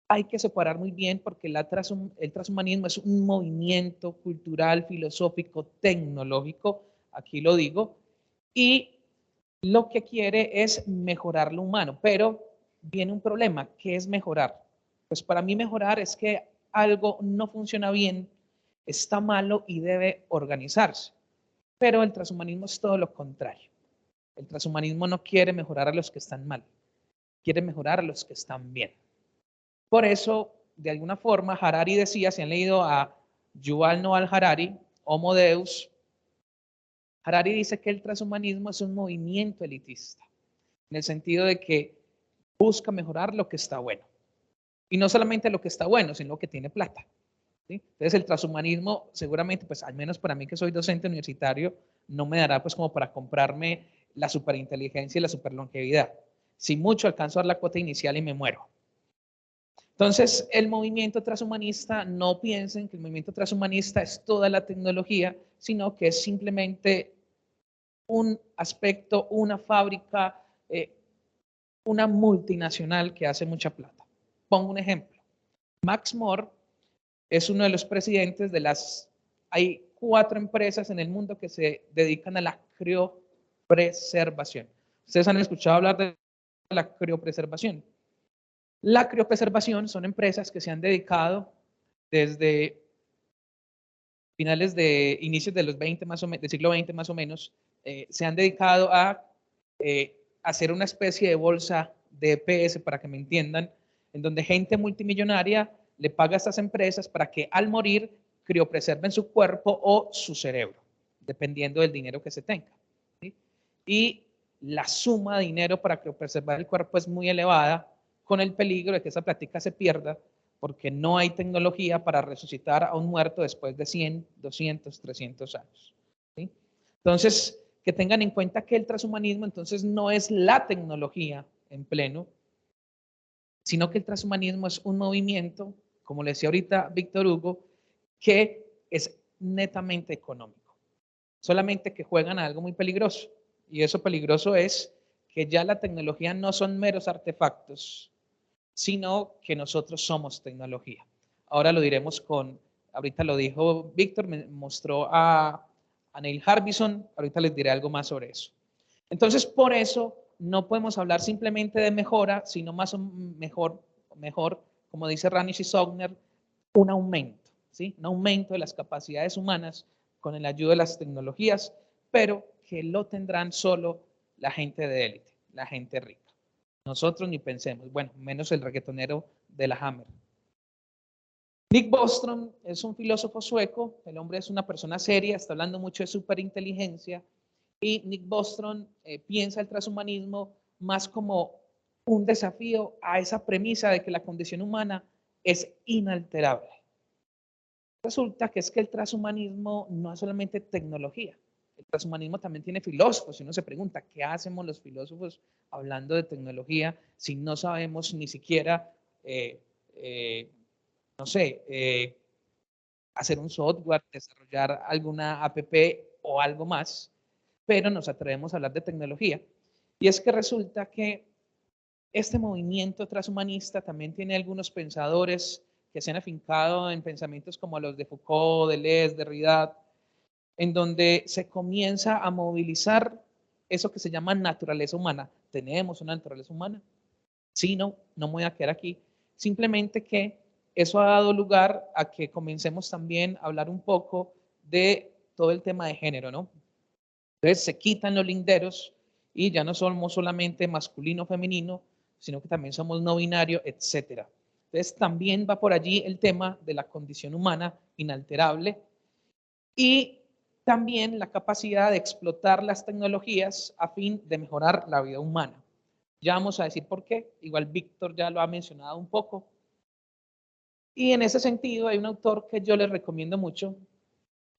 Hay que separar muy bien porque el transhumanismo es un movimiento cultural, filosófico, tecnológico, aquí lo digo, y lo que quiere es mejorar lo humano, pero viene un problema, ¿qué es mejorar? Pues para mí mejorar es que algo no funciona bien, está malo y debe organizarse, pero el transhumanismo es todo lo contrario. El transhumanismo no quiere mejorar a los que están mal, quiere mejorar a los que están bien. Por eso, de alguna forma, Harari decía, si han leído a Yuval Noah Harari, Homo Deus, Harari dice que el transhumanismo es un movimiento elitista, en el sentido de que busca mejorar lo que está bueno. Y no solamente lo que está bueno, sino lo que tiene plata. ¿Sí? Entonces el transhumanismo seguramente, pues al menos para mí que soy docente universitario, no me dará pues como para comprarme la superinteligencia y la superlongevidad. Si mucho alcanzo a dar la cuota inicial y me muero. Entonces el movimiento transhumanista, no piensen que el movimiento transhumanista es toda la tecnología, sino que es simplemente un aspecto, una fábrica, una multinacional que hace mucha plata. Pongo un ejemplo. Max More es uno de los presidentes de hay 4 empresas en el mundo que se dedican a la criopreservación. ¿Ustedes han escuchado hablar de la criopreservación? La criopreservación son empresas que se han dedicado desde finales de inicios de los 20 más o menos, del siglo XX más o menos, se han dedicado a hacer una especie de bolsa de EPS, para que me entiendan, en donde gente multimillonaria le paga a estas empresas para que al morir criopreserven su cuerpo o su cerebro, dependiendo del dinero que se tenga. ¿Sí? Y la suma de dinero para criopreservar el cuerpo es muy elevada, con el peligro de que esa plática se pierda, porque no hay tecnología para resucitar a un muerto después de 100, 200, 300 años. ¿Sí? Entonces, que tengan en cuenta que el transhumanismo entonces no es la tecnología en pleno, sino que el transhumanismo es un movimiento, como le decía ahorita Víctor Hugo, que es netamente económico. Solamente que juegan a algo muy peligroso. Y eso peligroso es que ya la tecnología no son meros artefactos, sino que nosotros somos tecnología. Ahora lo diremos ahorita lo dijo Víctor, me mostró a Neil Harbison, ahorita les diré algo más sobre eso. Entonces, por eso no podemos hablar simplemente de mejora, sino más o mejor, como dice Ranish y Sogner, un aumento, ¿sí? Un aumento de las capacidades humanas con la ayuda de las tecnologías, pero que lo tendrán solo la gente de élite, la gente rica. Nosotros ni pensemos, bueno, menos el reggaetonero de la Hammer. Nick Bostrom es un filósofo sueco, el hombre es una persona seria, está hablando mucho de superinteligencia, y Nick Bostrom piensa el transhumanismo más como un desafío a esa premisa de que la condición humana es inalterable. Resulta que es que el transhumanismo no es solamente tecnología. El transhumanismo también tiene filósofos. Y uno se pregunta, ¿qué hacemos los filósofos hablando de tecnología si no sabemos ni siquiera, no sé, hacer un software, desarrollar alguna app o algo más? Pero nos atrevemos a hablar de tecnología. Y es que resulta que este movimiento transhumanista también tiene algunos pensadores que se han afincado en pensamientos como los de Foucault, Deleuze, Derrida, en donde se comienza a movilizar eso que se llama naturaleza humana. ¿Tenemos una naturaleza humana? Sí, no me voy a quedar aquí. Simplemente que eso ha dado lugar a que comencemos también a hablar un poco de todo el tema de género, ¿no? Entonces se quitan los linderos y ya no somos solamente masculino, femenino, sino que también somos no binario, etc. Entonces también va por allí el tema de la condición humana inalterable y también la capacidad de explotar las tecnologías a fin de mejorar la vida humana. Ya vamos a decir por qué, igual Víctor ya lo ha mencionado un poco. Y en ese sentido hay un autor que yo les recomiendo mucho.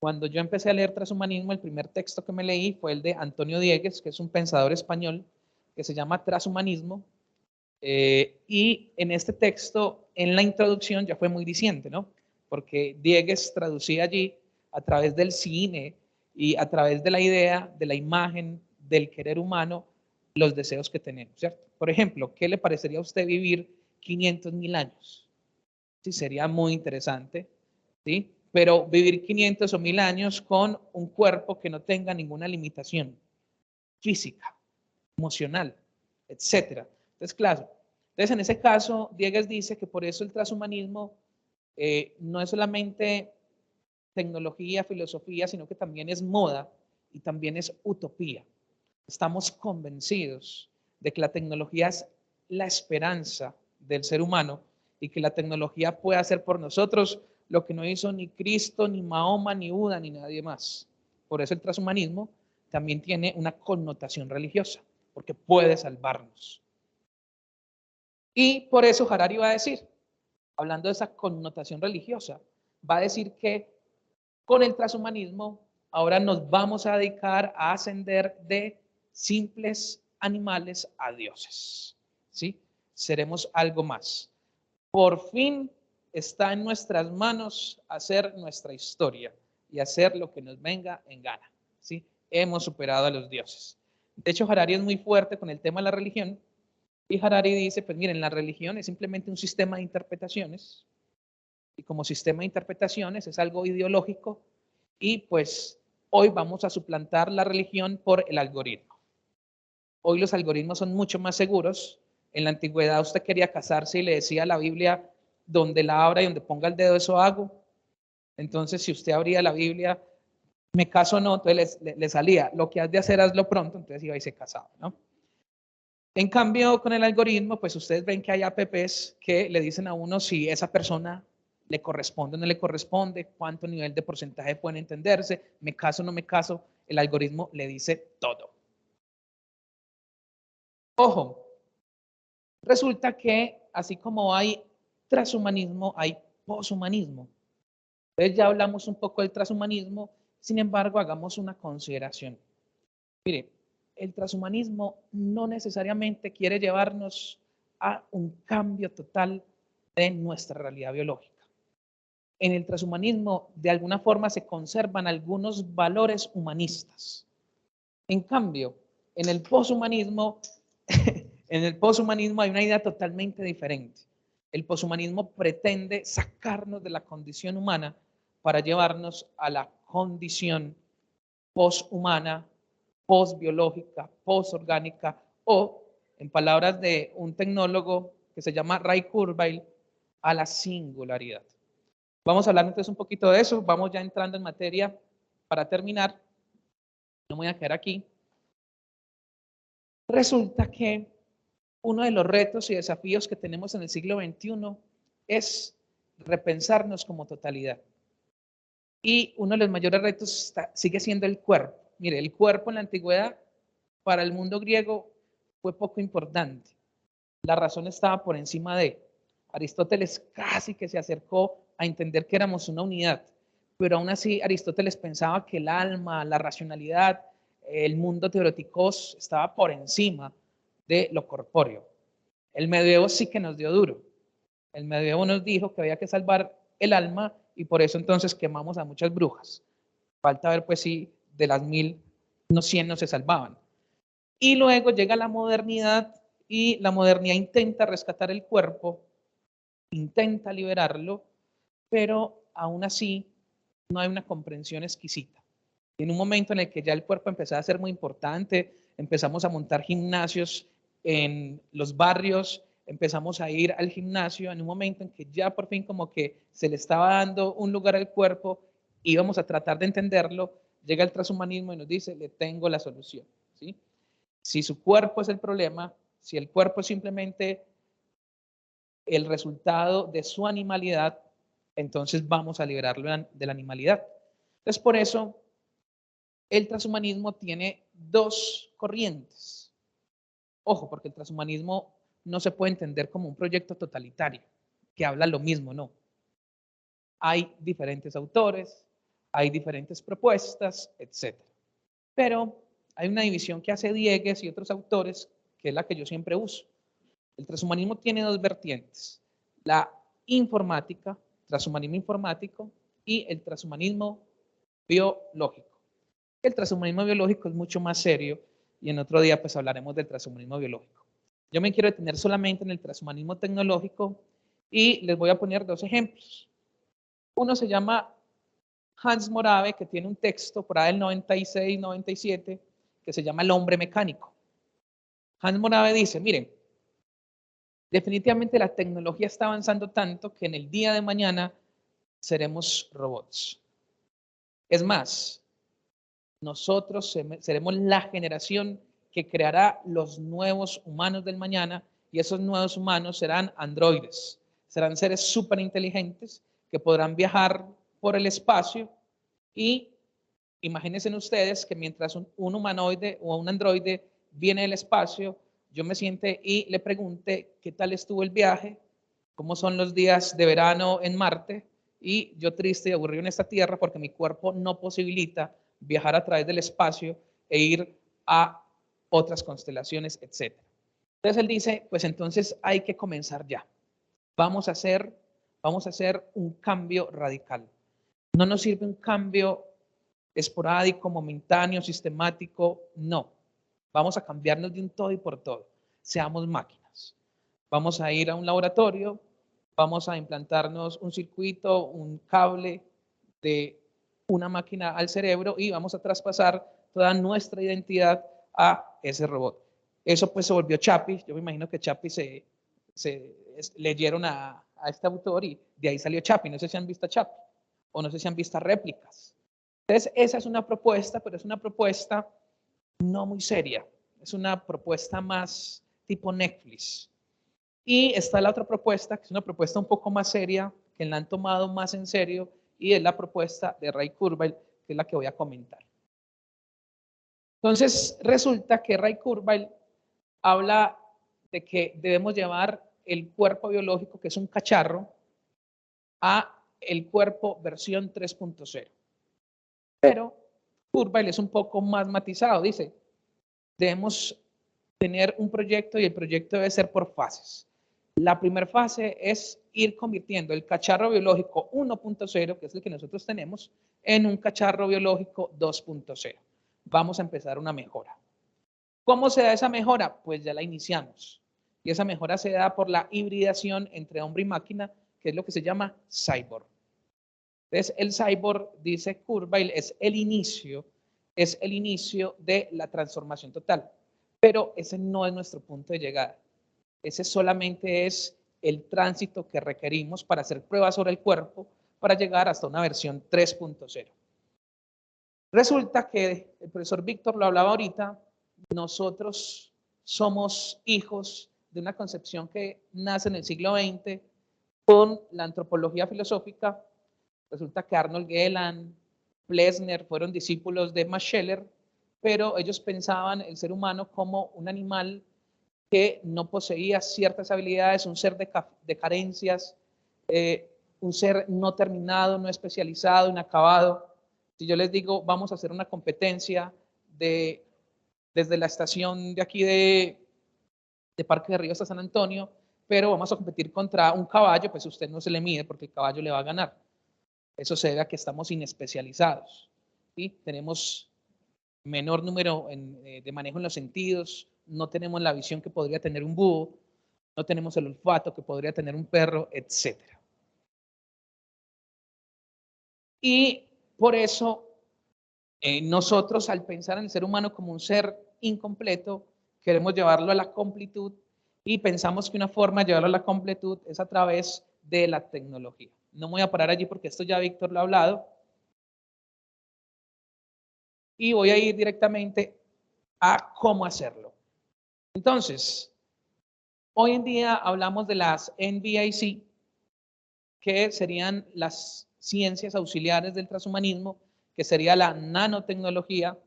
Cuando yo empecé a leer Transhumanismo, el primer texto que me leí fue el de Antonio Diegues, que es un pensador español, que se llama Transhumanismo. Y en este texto, en la introducción, ya fue muy diciente, ¿no? Porque Diegues traducía allí a través del cine y a través de la idea, de la imagen, del querer humano, los deseos que tenemos, ¿cierto? Por ejemplo, ¿qué le parecería a usted vivir 500.000 años? Sí, sería muy interesante, ¿sí? Pero vivir 500 o 1000 años con un cuerpo que no tenga ninguna limitación física, emocional, etcétera. Entonces, claro, entonces en ese caso, Diegues dice que por eso el transhumanismo no es solamente tecnología, filosofía, sino que también es moda y también es utopía. estamos convencidos de que la tecnología es la esperanza del ser humano y que la tecnología puede hacer por nosotros lo que no hizo ni Cristo, ni Mahoma, ni Buda, ni nadie más. Por eso el transhumanismo también tiene una connotación religiosa, porque puede salvarnos. Y por eso Harari va a decir, hablando de esa connotación religiosa, va a decir que con el transhumanismo ahora nos vamos a dedicar a ascender de simples animales a dioses, ¿sí? Seremos algo más. Por fin está en nuestras manos hacer nuestra historia y hacer lo que nos venga en gana, ¿sí? Hemos superado a los dioses. De hecho, Harari es muy fuerte con el tema de la religión y Harari dice, pues miren, la religión es simplemente un sistema de interpretaciones y como sistema de interpretaciones es algo ideológico y pues hoy vamos a suplantar la religión por el algoritmo. Hoy los algoritmos son mucho más seguros. En la antigüedad usted quería casarse y le decía a la Biblia, donde la abra y donde ponga el dedo, eso hago. Entonces, si usted abría la Biblia, me caso o no, entonces le salía, lo que has de hacer, hazlo pronto, entonces iba y se casaba, ¿no? En cambio, con el algoritmo, pues ustedes ven que hay apps que le dicen a uno si esa persona le corresponde o no le corresponde, cuánto nivel de porcentaje pueden entenderse, me caso o no me caso, el algoritmo le dice todo. Ojo, resulta que así como hay transhumanismo, hay poshumanismo. Entonces ya hablamos un poco del transhumanismo, sin embargo, hagamos una consideración. Mire, el transhumanismo no necesariamente quiere llevarnos a un cambio total de nuestra realidad biológica. En el transhumanismo, de alguna forma, se conservan algunos valores humanistas. En cambio, en el poshumanismo hay una idea totalmente diferente. El poshumanismo pretende sacarnos de la condición humana para llevarnos a la condición poshumana, posbiológica, posorgánica o, en palabras de un tecnólogo que se llama Ray Kurzweil, a la singularidad. Vamos a hablar entonces un poquito de eso. Vamos ya entrando en materia para terminar. No me voy a quedar aquí. Resulta que uno de los retos y desafíos que tenemos en el siglo XXI es repensarnos como totalidad. Y uno de los mayores retos sigue siendo el cuerpo. Mire, el cuerpo en la antigüedad para el mundo griego fue poco importante. La razón estaba por encima de. Aristóteles casi que se acercó a entender que éramos una unidad, pero aún así Aristóteles pensaba que el alma, la racionalidad, el mundo teoreticos estaba por encima de lo corpóreo. El medioevo sí que nos dio duro. El medioevo nos dijo que había que salvar el alma y por eso entonces quemamos a muchas brujas. Falta ver pues si de las 1000, no 100 no se salvaban. Y luego llega la modernidad y la modernidad intenta rescatar el cuerpo, intenta liberarlo, pero aún así no hay una comprensión exquisita. Y en un momento en el que ya el cuerpo empezaba a ser muy importante, empezamos a montar gimnasios en los barrios, empezamos a ir al gimnasio, en un momento en que ya por fin como que se le estaba dando un lugar al cuerpo, íbamos a tratar de entenderlo, llega el transhumanismo y nos dice, le tengo la solución, ¿sí? Si su cuerpo es el problema, si el cuerpo es simplemente el resultado de su animalidad, entonces vamos a liberarlo de la animalidad. Entonces, por eso, el transhumanismo tiene dos corrientes. Ojo, porque el transhumanismo no se puede entender como un proyecto totalitario, que habla lo mismo, no. Hay diferentes autores, hay diferentes propuestas, etc. Pero hay una división que hace Diegues y otros autores, que es la que yo siempre uso. El transhumanismo tiene dos vertientes, la informática, transhumanismo informático y el transhumanismo biológico. El transhumanismo biológico es mucho más serio y en otro día pues hablaremos del transhumanismo biológico. Yo me quiero detener solamente en el transhumanismo tecnológico y les voy a poner dos ejemplos. Uno se llama Hans Morave, que tiene un texto por ahí del 96-97 que se llama El hombre mecánico. Hans Morave dice, miren, definitivamente la tecnología está avanzando tanto que en el día de mañana seremos robots. Es más, nosotros seremos la generación que creará los nuevos humanos del mañana, y esos nuevos humanos serán androides, serán seres súper inteligentes que podrán viajar por el espacio. Y imagínense ustedes que mientras un humanoide o un androide viene del espacio, yo me siente y le pregunte qué tal estuvo el viaje, cómo son los días de verano en Marte, y yo triste y aburrido en esta Tierra porque mi cuerpo no posibilita viajar a través del espacio e ir a otras constelaciones, etc. Entonces él dice, pues entonces hay que comenzar ya. Vamos a hacer un cambio radical. No nos sirve un cambio esporádico, momentáneo, sistemático, no. Vamos a cambiarnos de un todo y por todo. Seamos máquinas. Vamos a ir a un laboratorio, vamos a implantarnos un circuito, un cable de una máquina al cerebro y vamos a traspasar toda nuestra identidad a ese robot. Eso pues se volvió Chappie. Yo me imagino que Chappie leyeron a este autor y de ahí salió Chappie. No sé si han visto a Chappie o no sé si han visto réplicas. Entonces, esa es una propuesta, pero es una propuesta no muy seria. Es una propuesta más tipo Netflix. Y está la otra propuesta, que es una propuesta un poco más seria, que la han tomado más en serio, y es la propuesta de Ray Kurzweil, que es la que voy a comentar. Entonces, resulta que Ray Kurzweil habla de que debemos llevar el cuerpo biológico, que es un cacharro, a el cuerpo versión 3.0. Pero Kurzweil es un poco más matizado. Dice, debemos tener un proyecto y el proyecto debe ser por fases. La primera fase es ir convirtiendo el cacharro biológico 1.0, que es el que nosotros tenemos, en un cacharro biológico 2.0. Vamos a empezar una mejora. ¿Cómo se da esa mejora? Pues ya la iniciamos. Y esa mejora se da por la hibridación entre hombre y máquina, que es lo que se llama cyborg. Entonces, el cyborg, dice Kurzweil, es el inicio de la transformación total. Pero ese no es nuestro punto de llegada. Ese solamente es el tránsito que requerimos para hacer pruebas sobre el cuerpo para llegar hasta una versión 3.0. Resulta que el profesor Víctor lo hablaba ahorita, nosotros somos hijos de una concepción que nace en el siglo XX con la antropología filosófica. Resulta que Arnold Gelland, Plessner fueron discípulos de Max Scheler, pero ellos pensaban el ser humano como un animal que no poseía ciertas habilidades, un ser de carencias, un ser no terminado, no especializado, inacabado. Si yo les digo, vamos a hacer una competencia desde la estación de aquí de Parque de Ríos a San Antonio, pero vamos a competir contra un caballo, pues usted no se le mide porque el caballo le va a ganar. Eso se debe a que estamos inespecializados. ¿Sí? Tenemos menor número de manejo en los sentidos, no tenemos la visión que podría tener un búho, no tenemos el olfato que podría tener un perro, etc. Y por eso nosotros, al pensar en el ser humano como un ser incompleto, queremos llevarlo a la completud y pensamos que una forma de llevarlo a la completud es a través de la tecnología. No me voy a parar allí porque esto ya Víctor lo ha hablado. Y voy a ir directamente a cómo hacerlo. Entonces, hoy en día hablamos de las NBIC, que serían las ciencias auxiliares del transhumanismo, que sería la nanotecnología,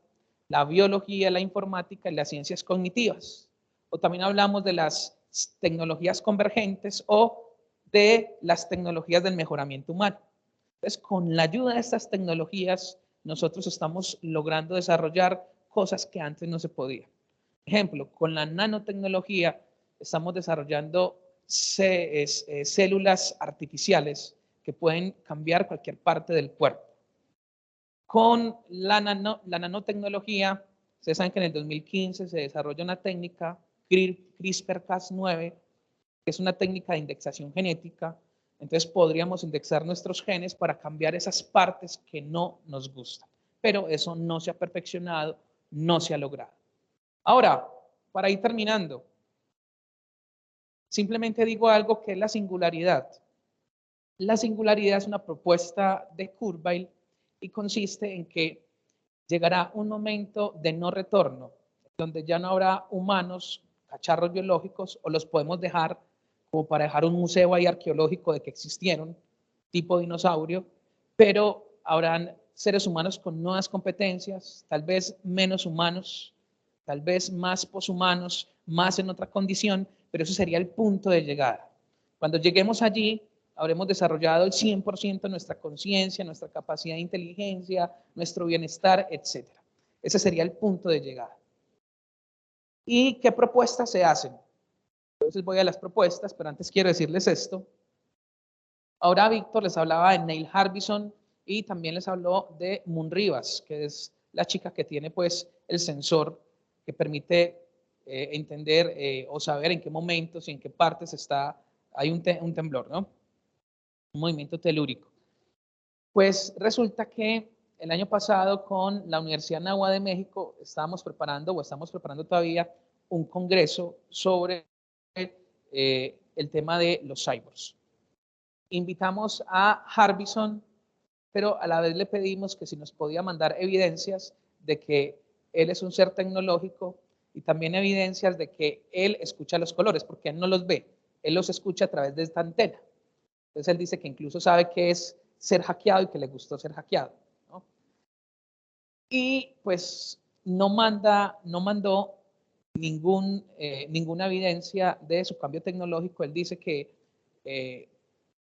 la biología, la informática y las ciencias cognitivas. O también hablamos de las tecnologías convergentes o de las tecnologías del mejoramiento humano. Entonces, con la ayuda de estas tecnologías, nosotros estamos logrando desarrollar cosas que antes no se podían. Ejemplo, con la nanotecnología estamos desarrollando células artificiales que pueden cambiar cualquier parte del cuerpo. Con la nanotecnología, ustedes saben que en el 2015 se desarrolla una técnica, CRISPR-Cas9, que es una técnica de indexación genética. Entonces podríamos indexar nuestros genes para cambiar esas partes que no nos gustan. Pero eso no se ha perfeccionado, no se ha logrado. Ahora, para ir terminando, simplemente digo algo que es la singularidad. La singularidad es una propuesta de Kurzweil y consiste en que llegará un momento de no retorno. donde ya no habrá humanos, cacharros biológicos, o los podemos dejar como para dejar un museo ahí arqueológico de que existieron, tipo dinosaurio, pero habrán seres humanos con nuevas competencias, tal vez menos humanos, tal vez más poshumanos, más en otra condición, pero eso sería el punto de llegada. Cuando lleguemos allí, habremos desarrollado el 100% de nuestra conciencia, nuestra capacidad de inteligencia, nuestro bienestar, etc. Ese sería el punto de llegada. ¿Y qué propuestas se hacen? Entonces voy a las propuestas, pero antes quiero decirles esto. Ahora Víctor les hablaba de Neil Harbison y también les habló de Moon Rivas, que es la chica que tiene pues el sensor que permite entender o saber en qué momentos y en qué partes hay un temblor, ¿no? Un movimiento telúrico. Pues resulta que el año pasado con la Universidad Nahua de México estamos preparando todavía un congreso sobre el tema de los cyborgs. Invitamos a Harbison, pero a la vez le pedimos que si nos podía mandar evidencias de que él es un ser tecnológico y también evidencias de que él escucha los colores, porque él no los ve, él los escucha a través de esta antena. Entonces él dice que incluso sabe qué es ser hackeado y que le gustó ser hackeado, ¿no? Y pues no mandó ninguna evidencia de su cambio tecnológico. Él dice que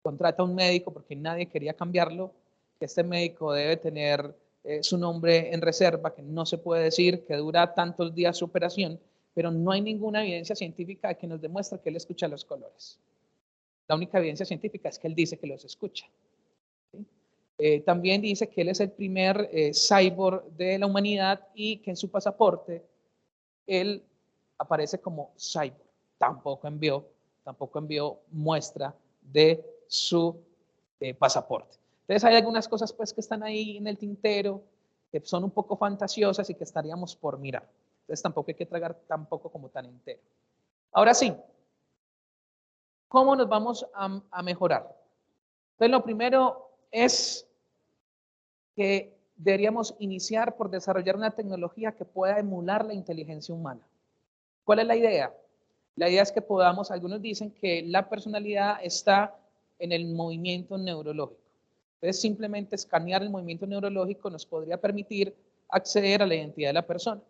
contrata a un médico porque nadie quería cambiarlo, que este médico debe tener su nombre en reserva, que no se puede decir, que dura tantos días su operación, pero no hay ninguna evidencia científica que nos demuestre que él escucha los colores. La única evidencia científica es que él dice que los escucha. ¿Sí? También dice que él es el primer cyborg de la humanidad y que en su pasaporte él aparece como cyborg. Tampoco envió muestra de su pasaporte. Entonces hay algunas cosas pues que están ahí en el tintero, que son un poco fantasiosas y que estaríamos por mirar. Entonces tampoco hay que tragar tampoco como tan entero. Ahora sí, ¿cómo nos vamos a mejorar? Entonces lo primero es que deberíamos iniciar por desarrollar una tecnología que pueda emular la inteligencia humana. ¿Cuál es la idea? La idea es que podamos, algunos dicen que la personalidad está en el movimiento neurológico. Entonces, simplemente escanear el movimiento neurológico nos podría permitir acceder a la identidad de la persona.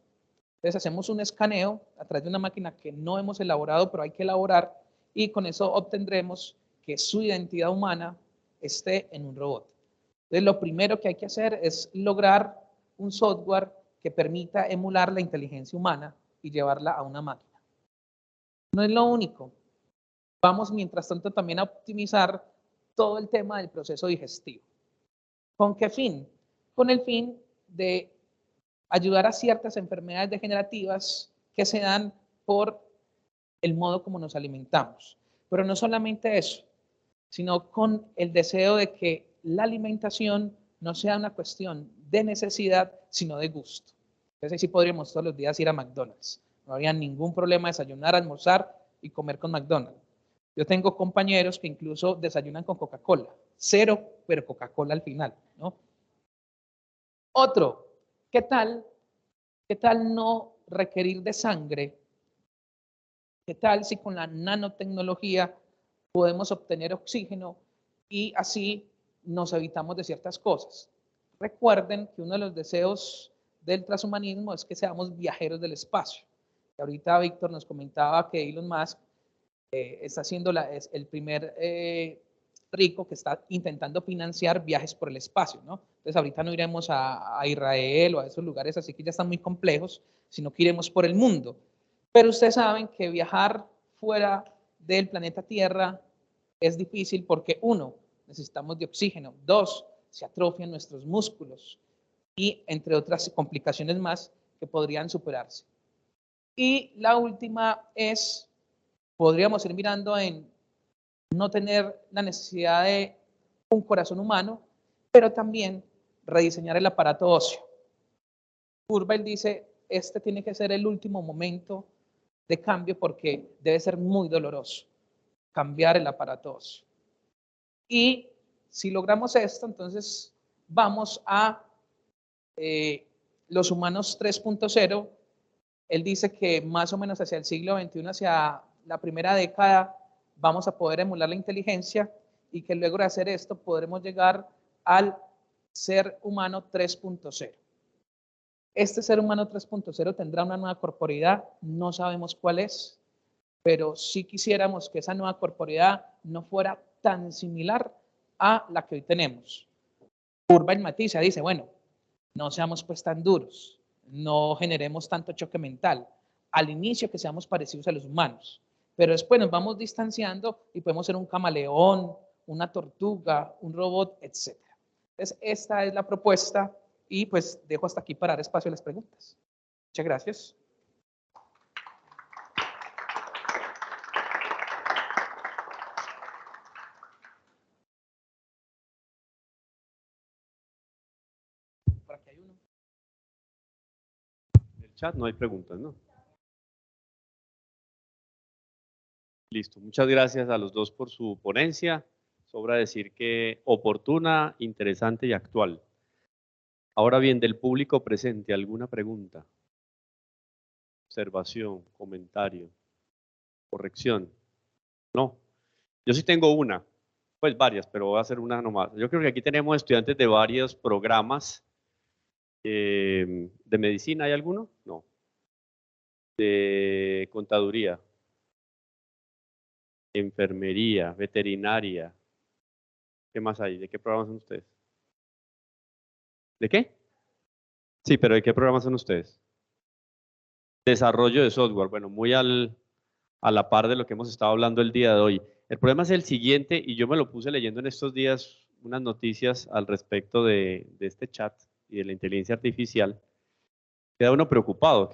Entonces, hacemos un escaneo a través de una máquina que no hemos elaborado, pero hay que elaborar, y con eso obtendremos que su identidad humana esté en un robot. Entonces, lo primero que hay que hacer es lograr un software que permita emular la inteligencia humana y llevarla a una máquina. No es lo único. Vamos, mientras tanto, también a optimizar todo el tema del proceso digestivo. ¿Con qué fin? Con el fin de ayudar a ciertas enfermedades degenerativas que se dan por el modo como nos alimentamos. Pero no solamente eso, sino con el deseo de que la alimentación no sea una cuestión de necesidad, sino de gusto. Entonces, sí podríamos todos los días ir a McDonald's. No habría ningún problema desayunar, almorzar y comer con McDonald's. Yo tengo compañeros que incluso desayunan con Coca-Cola. Cero, pero Coca-Cola al final, ¿no? Otro, ¿qué tal no requerir de sangre? ¿Qué tal si con la nanotecnología podemos obtener oxígeno y así nos evitamos de ciertas cosas? Recuerden que uno de los deseos del transhumanismo es que seamos viajeros del espacio. Y ahorita Víctor nos comentaba que Elon Musk está siendo el primer rico que está intentando financiar viajes por el espacio, ¿no? Entonces ahorita no iremos a Israel o a esos lugares así que ya están muy complejos, sino que iremos por el mundo. Pero ustedes saben que viajar fuera del planeta Tierra es difícil porque, uno, necesitamos de oxígeno, dos, se atrofian nuestros músculos y entre otras complicaciones más que podrían superarse. Y la última es, podríamos ir mirando en no tener la necesidad de un corazón humano, pero también rediseñar el aparato óseo. Kurzweil dice, este tiene que ser el último momento de cambio porque debe ser muy doloroso cambiar el aparato óseo. Y si logramos esto, entonces vamos a los humanos 3.0, Él dice que más o menos hacia el siglo XXI, hacia la primera década, vamos a poder emular la inteligencia y que luego de hacer esto podremos llegar al ser humano 3.0. Este ser humano 3.0 tendrá una nueva corporeidad, no sabemos cuál es, pero sí quisiéramos que esa nueva corporeidad no fuera tan similar a la que hoy tenemos. Urban matiza, dice, bueno, no seamos pues tan duros, no generemos tanto choque mental. Al inicio que seamos parecidos a los humanos, pero después nos vamos distanciando y podemos ser un camaleón, una tortuga, un robot, etc. Entonces, esta es la propuesta y pues dejo hasta aquí para dar espacio a las preguntas. Muchas gracias. Por aquí hay uno. En el chat no hay preguntas, ¿no? Listo, muchas gracias a los dos por su ponencia. Sobra decir que oportuna, interesante y actual. Ahora bien, del público presente, ¿alguna pregunta? Observación, comentario, corrección. No. Yo sí tengo una, pues varias, pero voy a hacer una nomás. Yo creo que aquí tenemos estudiantes de varios programas. ¿De medicina hay alguno? No. ¿De contaduría? Enfermería, veterinaria. ¿Qué más hay? ¿De qué programas son ustedes? ¿De qué? Sí, pero ¿de qué programas son ustedes? Desarrollo de software. Bueno, muy a la par de lo que hemos estado hablando el día de hoy. El problema es el siguiente, y yo me lo puse leyendo en estos días unas noticias al respecto de este chat y de la inteligencia artificial. Queda uno preocupado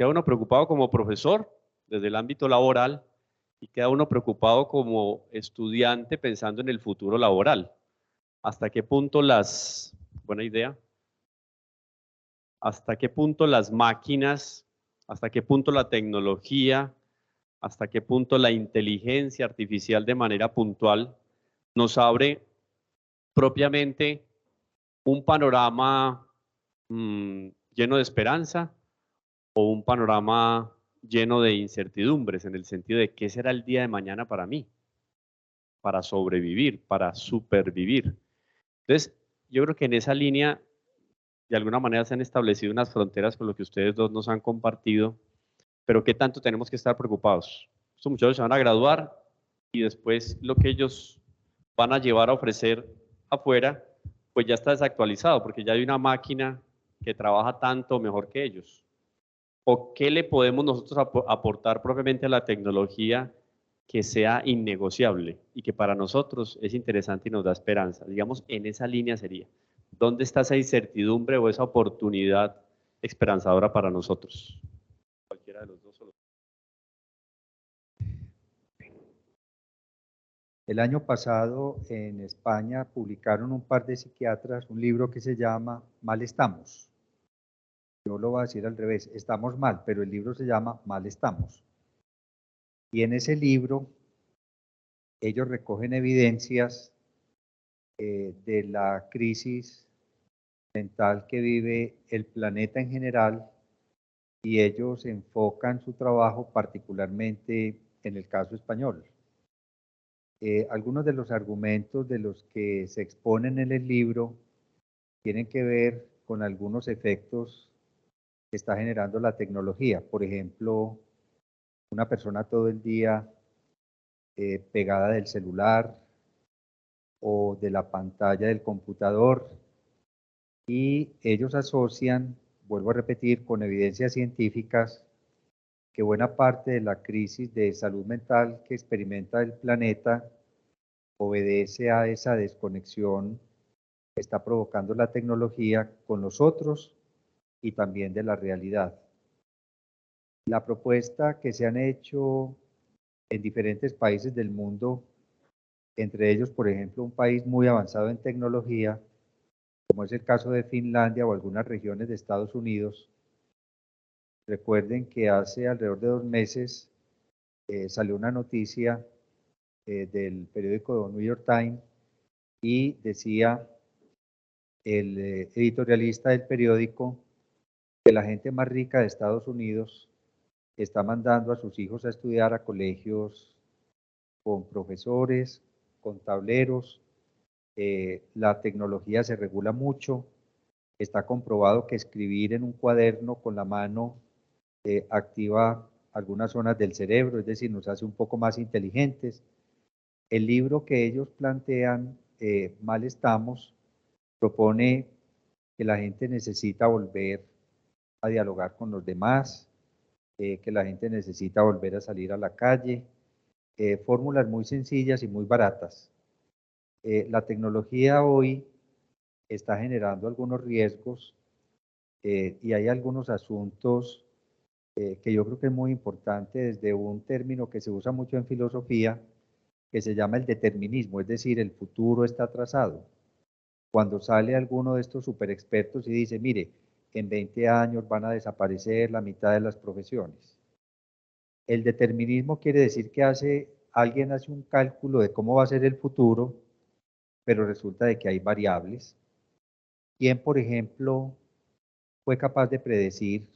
como profesor desde el ámbito laboral y queda uno preocupado como estudiante pensando en el futuro laboral. ¿Hasta qué punto buena idea, hasta qué punto las máquinas, hasta qué punto la tecnología, hasta qué punto la inteligencia artificial de manera puntual nos abre propiamente un panorama lleno de esperanza o un panorama lleno de incertidumbres en el sentido de qué será el día de mañana para mí, para sobrevivir, para supervivir? Entonces, yo creo que en esa línea, de alguna manera se han establecido unas fronteras con lo que ustedes dos nos han compartido, pero ¿qué tanto tenemos que estar preocupados? Estos muchachos se van a graduar y después lo que ellos van a llevar a ofrecer afuera, pues ya está desactualizado, porque ya hay una máquina que trabaja tanto mejor que ellos. ¿O qué le podemos nosotros aportar propiamente a la tecnología que sea innegociable y que para nosotros es interesante y nos da esperanza? Digamos, en esa línea sería, ¿dónde está esa incertidumbre o esa oportunidad esperanzadora para nosotros? Cualquiera de los dos. El año pasado en España publicaron un par de psiquiatras un libro que se llama Mal estamos. Yo lo voy a decir al revés, estamos mal, pero el libro se llama Mal estamos. Y en ese libro ellos recogen evidencias de la crisis mental que vive el planeta en general y ellos enfocan su trabajo particularmente en el caso español. Algunos de los argumentos de los que se exponen en el libro tienen que ver con algunos efectos que está generando la tecnología. Por ejemplo, una persona todo el día pegada del celular o de la pantalla del computador, y ellos asocian, vuelvo a repetir, con evidencias científicas, que buena parte de la crisis de salud mental que experimenta el planeta obedece a esa desconexión que está provocando la tecnología con los otros y también de la realidad. La propuesta que se han hecho en diferentes países del mundo, entre ellos, por ejemplo, un país muy avanzado en tecnología, como es el caso de Finlandia o algunas regiones de Estados Unidos. Recuerden que hace alrededor de 2 meses salió una noticia del periódico New York Times y decía el editorialista del periódico que la gente más rica de Estados Unidos está mandando a sus hijos a estudiar a colegios con profesores, con tableros. La tecnología se regula mucho. Está comprobado que escribir en un cuaderno con la mano activa algunas zonas del cerebro, es decir, nos hace un poco más inteligentes. El libro que ellos plantean, Mal estamos, propone que la gente necesita volver a dialogar con los demás, que la gente necesita volver a salir a la calle, fórmulas muy sencillas y muy baratas. La tecnología hoy está generando algunos riesgos y hay algunos asuntos que yo creo que es muy importante desde un término que se usa mucho en filosofía, que se llama el determinismo, es decir, el futuro está trazado. Cuando sale alguno de estos super expertos y dice, mire, en 20 años van a desaparecer la mitad de las profesiones. El determinismo quiere decir que alguien hace un cálculo de cómo va a ser el futuro, pero resulta de que hay variables. ¿Quién, por ejemplo, fue capaz de predecir,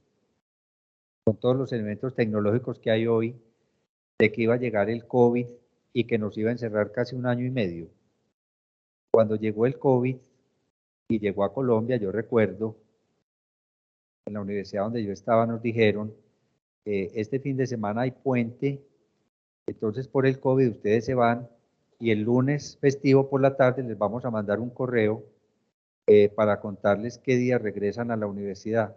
con todos los elementos tecnológicos que hay hoy, de que iba a llegar el COVID y que nos iba a encerrar casi 1 año y medio? Cuando llegó el COVID y llegó a Colombia, yo recuerdo, en la universidad donde yo estaba nos dijeron, este fin de semana hay puente, entonces por el COVID ustedes se van y el lunes festivo por la tarde les vamos a mandar un correo para contarles qué día regresan a la universidad.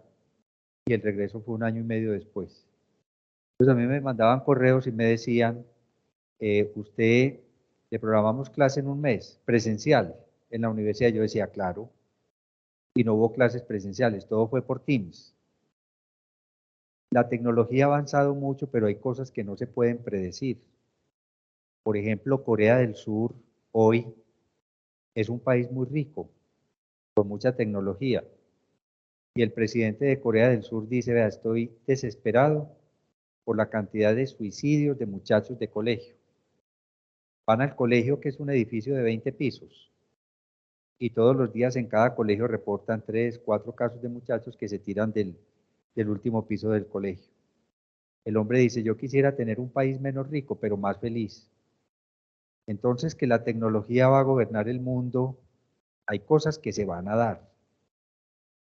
Y el regreso fue 1 año y medio después. Entonces a mí me mandaban correos y me decían, usted le programamos clase en un mes, presencial, en la universidad. Yo decía, claro, y no hubo clases presenciales, todo fue por Teams. La tecnología ha avanzado mucho, pero hay cosas que no se pueden predecir. Por ejemplo, Corea del Sur hoy es un país muy rico, con mucha tecnología. Y el presidente de Corea del Sur dice, vea, estoy desesperado por la cantidad de suicidios de muchachos de colegio. Van al colegio, que es un edificio de 20 pisos, y todos los días en cada colegio reportan 3, 4 casos de muchachos que se tiran del último piso del colegio. El hombre dice, yo quisiera tener un país menos rico, pero más feliz. Entonces, que la tecnología va a gobernar el mundo, hay cosas que se van a dar,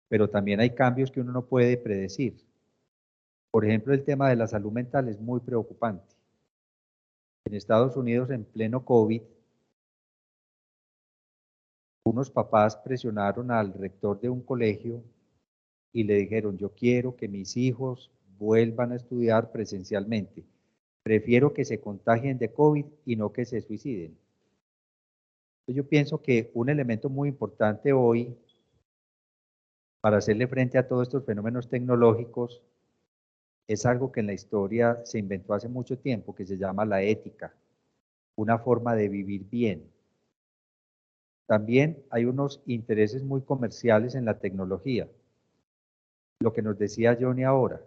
pero también hay cambios que uno no puede predecir. Por ejemplo, el tema de la salud mental es muy preocupante. En Estados Unidos, en pleno COVID, unos papás presionaron al rector de un colegio y le dijeron, yo quiero que mis hijos vuelvan a estudiar presencialmente. Prefiero que se contagien de COVID y no que se suiciden. Entonces, yo pienso que un elemento muy importante hoy para hacerle frente a todos estos fenómenos tecnológicos es algo que en la historia se inventó hace mucho tiempo, que se llama la ética, una forma de vivir bien. También hay unos intereses muy comerciales en la tecnología. Lo que nos decía Johnny ahora,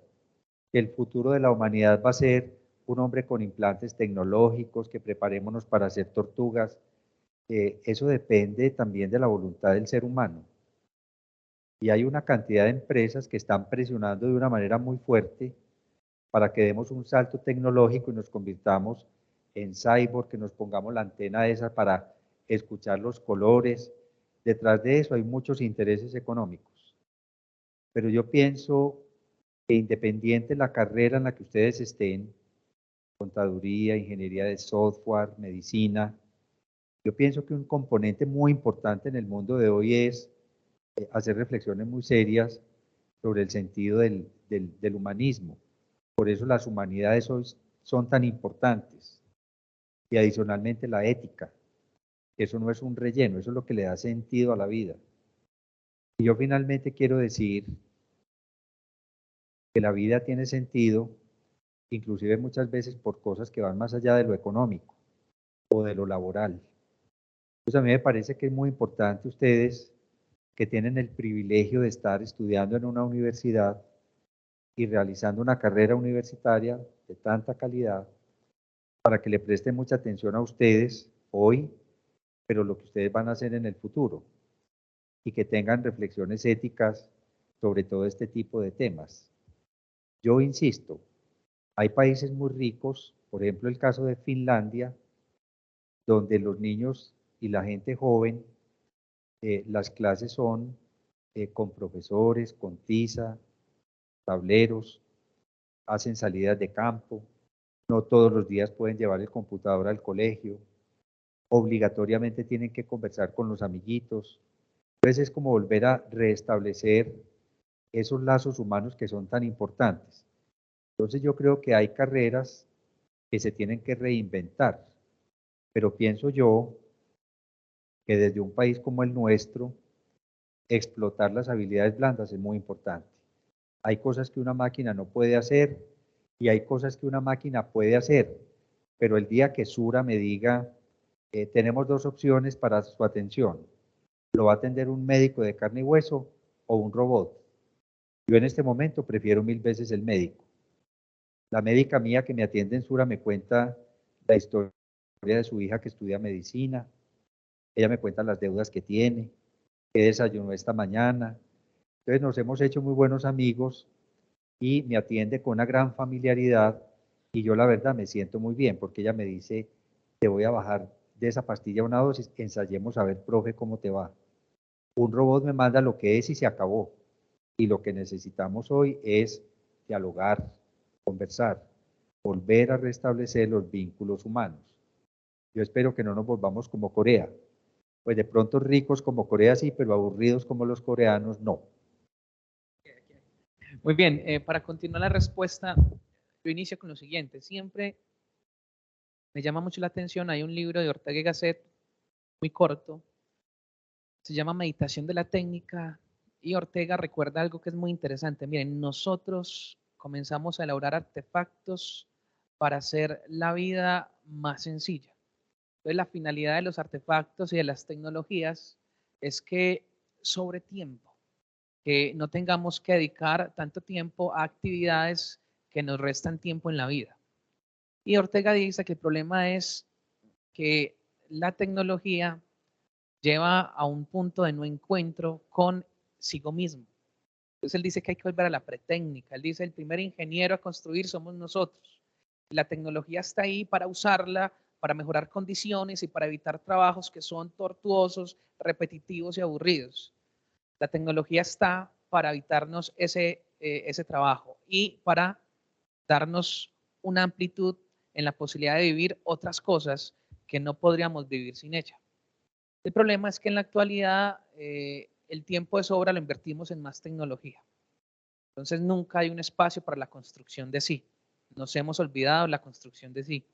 que el futuro de la humanidad va a ser un hombre con implantes tecnológicos, que preparémonos para hacer tortugas. Eso depende también de la voluntad del ser humano. Y hay una cantidad de empresas que están presionando de una manera muy fuerte para que demos un salto tecnológico y nos convirtamos en cyborg, que nos pongamos la antena esa para escuchar los colores. Detrás de eso hay muchos intereses económicos. Pero yo pienso que independiente de la carrera en la que ustedes estén, contaduría, ingeniería de software, medicina, yo pienso que un componente muy importante en el mundo de hoy es hacer reflexiones muy serias sobre el sentido del humanismo. Por eso las humanidades son tan importantes. Y adicionalmente la ética. Eso no es un relleno, eso es lo que le da sentido a la vida. Y yo finalmente quiero decir que la vida tiene sentido, inclusive muchas veces por cosas que van más allá de lo económico o de lo laboral. Entonces a mí me parece que es muy importante ustedes que tienen el privilegio de estar estudiando en una universidad y realizando una carrera universitaria de tanta calidad, para que le presten mucha atención a ustedes hoy, pero lo que ustedes van a hacer en el futuro, y que tengan reflexiones éticas sobre todo este tipo de temas. Yo insisto, Hay países muy ricos, por ejemplo el caso de Finlandia, donde los niños y la gente joven, las clases son con profesores, con tiza, tableros, hacen salidas de campo, no todos los días pueden llevar el computador al colegio, obligatoriamente tienen que conversar con los amiguitos. Entonces es como volver a restablecer esos lazos humanos que son tan importantes. Entonces yo creo que hay carreras que se tienen que reinventar, pero pienso yo que desde un país como el nuestro, explotar las habilidades blandas es muy importante. Hay cosas que una máquina no puede hacer y hay cosas que una máquina puede hacer, pero el día que Sura me diga, tenemos dos opciones para su atención, lo va a atender un médico de carne y hueso o un robot. Yo en este momento prefiero 1000 veces el médico. La médica mía que me atiende en Sura me cuenta la historia de su hija que estudia medicina, ella me cuenta las deudas que tiene, que desayunó esta mañana. Entonces nos hemos hecho muy buenos amigos y me atiende con una gran familiaridad y yo la verdad me siento muy bien porque ella me dice, te voy a bajar de esa pastilla una dosis, ensayemos a ver, profe, cómo te va. Un robot me manda lo que es y se acabó. Y lo que necesitamos hoy es dialogar, conversar, volver a restablecer los vínculos humanos. Yo espero que no nos volvamos como Corea. Pues de pronto ricos como Corea sí, pero aburridos como los coreanos no. Muy bien, para continuar la respuesta, yo inicio con lo siguiente. Siempre me llama mucho la atención, hay un libro de Ortega y Gasset, muy corto, se llama Meditación de la Técnica, y Ortega recuerda algo que es muy interesante. Miren, nosotros comenzamos a elaborar artefactos para hacer la vida más sencilla. Entonces, la finalidad de los artefactos y de las tecnologías es que sobre tiempo, que no tengamos que dedicar tanto tiempo a actividades que nos restan tiempo en la vida. Y Ortega dice que el problema es que la tecnología lleva a un punto de no encuentro consigo mismo. Entonces él dice que hay que volver a la pretécnica. Él dice, el primer ingeniero a construir somos nosotros. La tecnología está ahí para usarla, para mejorar condiciones y para evitar trabajos que son tortuosos, repetitivos y aburridos. La tecnología está para evitarnos ese trabajo y para darnos una amplitud en la posibilidad de vivir otras cosas que no podríamos vivir sin ella. El problema es que en la actualidad el tiempo de sobra lo invertimos en más tecnología. Entonces nunca hay un espacio para la construcción de sí. Nos hemos olvidado la construcción de sí.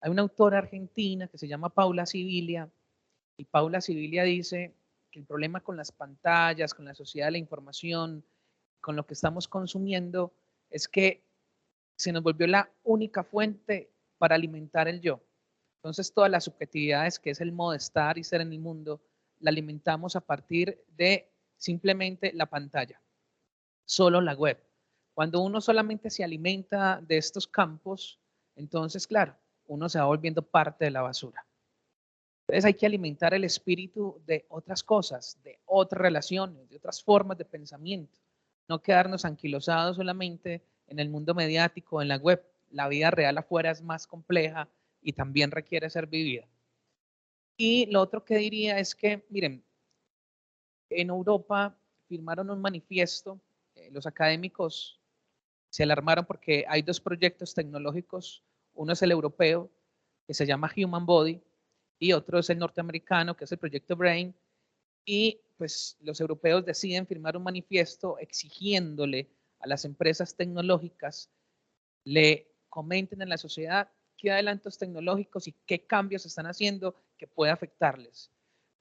Hay una autora argentina que se llama Paula Sibilia y Paula Sibilia dice que el problema con las pantallas, con la sociedad de la información, con lo que estamos consumiendo, es que se nos volvió la única fuente para alimentar el yo. Entonces, todas las subjetividades, que es el modo de estar y ser en el mundo, la alimentamos a partir de simplemente la pantalla, solo la web. Cuando uno solamente se alimenta de estos campos, entonces, claro, uno se va volviendo parte de la basura. Entonces hay que alimentar el espíritu de otras cosas, de otras relaciones, de otras formas de pensamiento. No quedarnos anquilosados solamente en el mundo mediático, en la web. La vida real afuera es más compleja y también requiere ser vivida. Y lo otro que diría es que, miren, en Europa firmaron un manifiesto, los académicos se alarmaron porque hay dos proyectos tecnológicos, uno es el europeo, que se llama Human Body, y otro es el norteamericano, que es el proyecto Brain, y pues los europeos deciden firmar un manifiesto exigiéndole a las empresas tecnológicas le comenten en la sociedad qué adelantos tecnológicos y qué cambios están haciendo que pueda afectarles.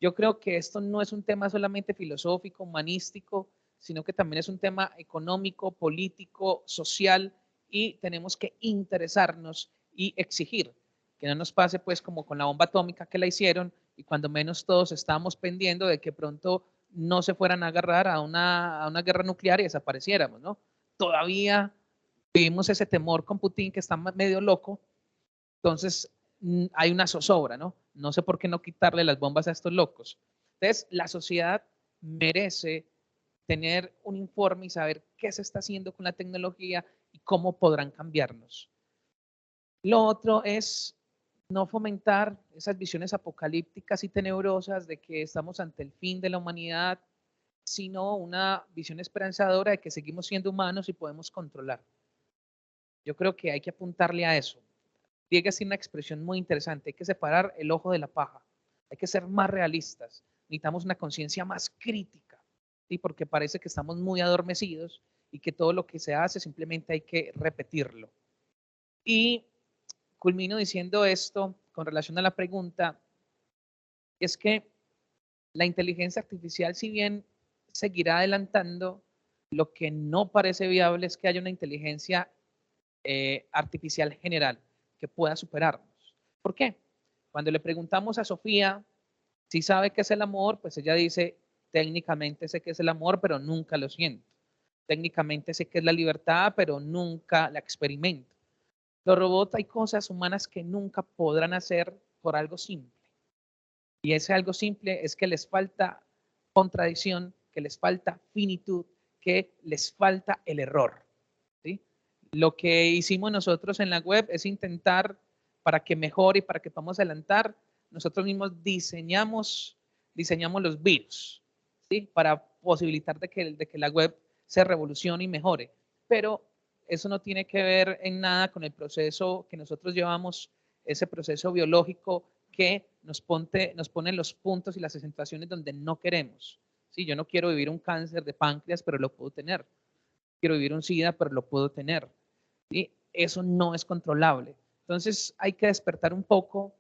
Yo creo que esto no es un tema solamente filosófico, humanístico, sino que también es un tema económico, político, social, y tenemos que interesarnos y exigir que no nos pase pues como con la bomba atómica que la hicieron y cuando menos todos estábamos pendiendo de que pronto no se fueran a agarrar a una guerra nuclear y desapareciéramos, ¿no? Todavía vivimos ese temor con Putin que está medio loco, entonces hay una zozobra, ¿no? No sé por qué no quitarle las bombas a estos locos. Entonces, la sociedad merece tener un informe y saber qué se está haciendo con la tecnología y cómo podrán cambiarnos. Lo otro es no fomentar esas visiones apocalípticas y tenebrosas de que estamos ante el fin de la humanidad, sino una visión esperanzadora de que seguimos siendo humanos y podemos controlar. Yo creo que hay que apuntarle a eso. Diego tiene una expresión muy interesante, hay que separar el ojo de la paja, hay que ser más realistas, necesitamos una conciencia más crítica, ¿sí? Porque parece que estamos muy adormecidos y que todo lo que se hace simplemente hay que repetirlo. Y culmino diciendo esto con relación a la pregunta, es que la inteligencia artificial, si bien seguirá adelantando, lo que no parece viable es que haya una inteligencia artificial general que pueda superarnos. ¿Por qué? Cuando le preguntamos a Sofía si sabe qué es el amor, pues ella dice, técnicamente sé qué es el amor, pero nunca lo siento. Técnicamente sé qué es la libertad, pero nunca la experimento. Los robots, hay cosas humanas que nunca podrán hacer por algo simple. Y ese algo simple es que les falta contradicción, que les falta finitud, que les falta el error. ¿Sí? Lo que hicimos nosotros en la web es intentar, para que mejore y para que podamos adelantar, nosotros mismos diseñamos los virus, ¿sí? Para posibilitar de que la web se revolucione y mejore. Pero eso no tiene que ver en nada con el proceso que nosotros llevamos, ese proceso biológico que nos pone los puntos y las acentuaciones donde no queremos. ¿Sí? Yo no quiero vivir un cáncer de páncreas, pero lo puedo tener. Quiero vivir un SIDA, pero lo puedo tener. ¿Sí? Eso no es controlable. Entonces hay que despertar un poco,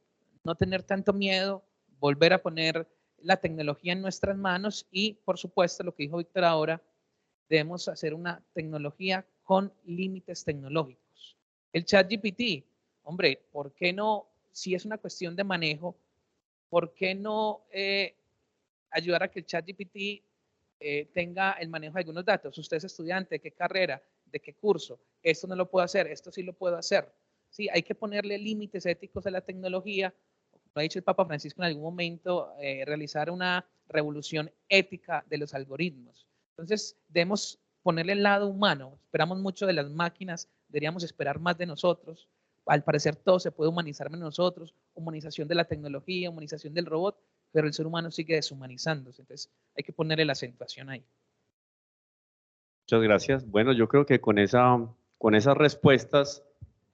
no tener tanto miedo, volver a poner la tecnología en nuestras manos y, por supuesto, lo que dijo Víctor ahora, debemos hacer una tecnología con límites tecnológicos. El ChatGPT, hombre, ¿por qué no? Si es una cuestión de manejo, ¿por qué no ayudar a que el ChatGPT tenga el manejo de algunos datos? Usted es estudiante, ¿de qué carrera? ¿De qué curso? Esto no lo puedo hacer, esto sí lo puedo hacer. Sí, hay que ponerle límites éticos a la tecnología. Como ha dicho el Papa Francisco en algún momento, realizar una revolución ética de los algoritmos. Entonces, debemos ponerle el lado humano. Esperamos mucho de las máquinas, deberíamos esperar más de nosotros. Al parecer todo se puede humanizar menos nosotros, humanización de la tecnología, humanización del robot, pero el ser humano sigue deshumanizándose. Entonces, hay que ponerle la acentuación ahí. Muchas gracias. Bueno, yo creo que con esas respuestas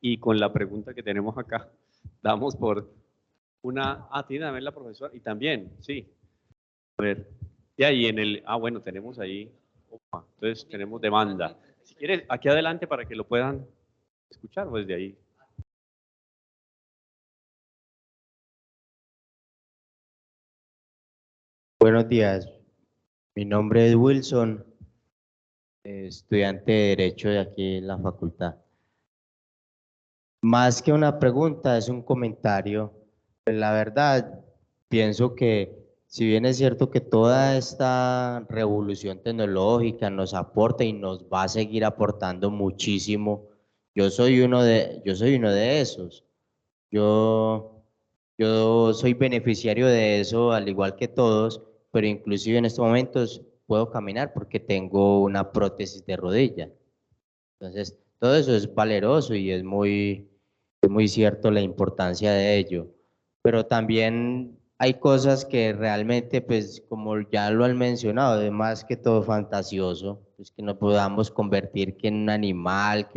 y con la pregunta que tenemos acá, damos por una... Ah, tiene también la profesora. Y también, sí. A ver. Y ahí bueno, tenemos ahí... Opa, entonces tenemos demanda. Si quieres, aquí adelante para que lo puedan escuchar o desde ahí. Buenos días, mi nombre es Wilson, estudiante de Derecho de aquí en la facultad. Más que una pregunta, es un comentario. Pues la verdad, pienso que si bien es cierto que toda esta revolución tecnológica nos aporta y nos va a seguir aportando muchísimo, yo soy uno de esos. Yo soy beneficiario de eso, al igual que todos, pero inclusive en estos momentos puedo caminar porque tengo una prótesis de rodilla. Entonces, todo eso es valeroso y es muy cierto la importancia de ello. Pero también hay cosas que realmente, pues, como ya lo han mencionado, es más que todo fantasioso, pues que no podamos convertir que en un animal,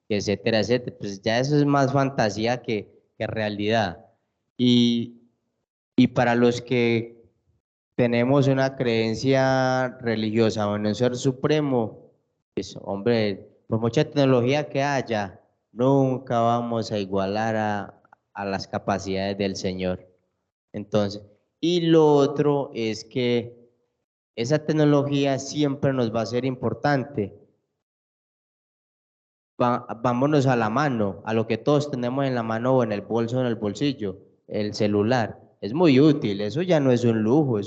etcétera, etcétera. Pues ya eso es más fantasía que realidad. Y, y para los que tenemos una creencia religiosa o en un ser supremo, pues hombre, por mucha tecnología que haya, nunca vamos a igualar a las capacidades del Señor. Entonces, y lo otro es que esa tecnología siempre nos va a ser importante. Vámonos a la mano, a lo que todos tenemos en la mano o en el bolso o en el bolsillo, el celular. Es muy útil, eso ya no es un lujo,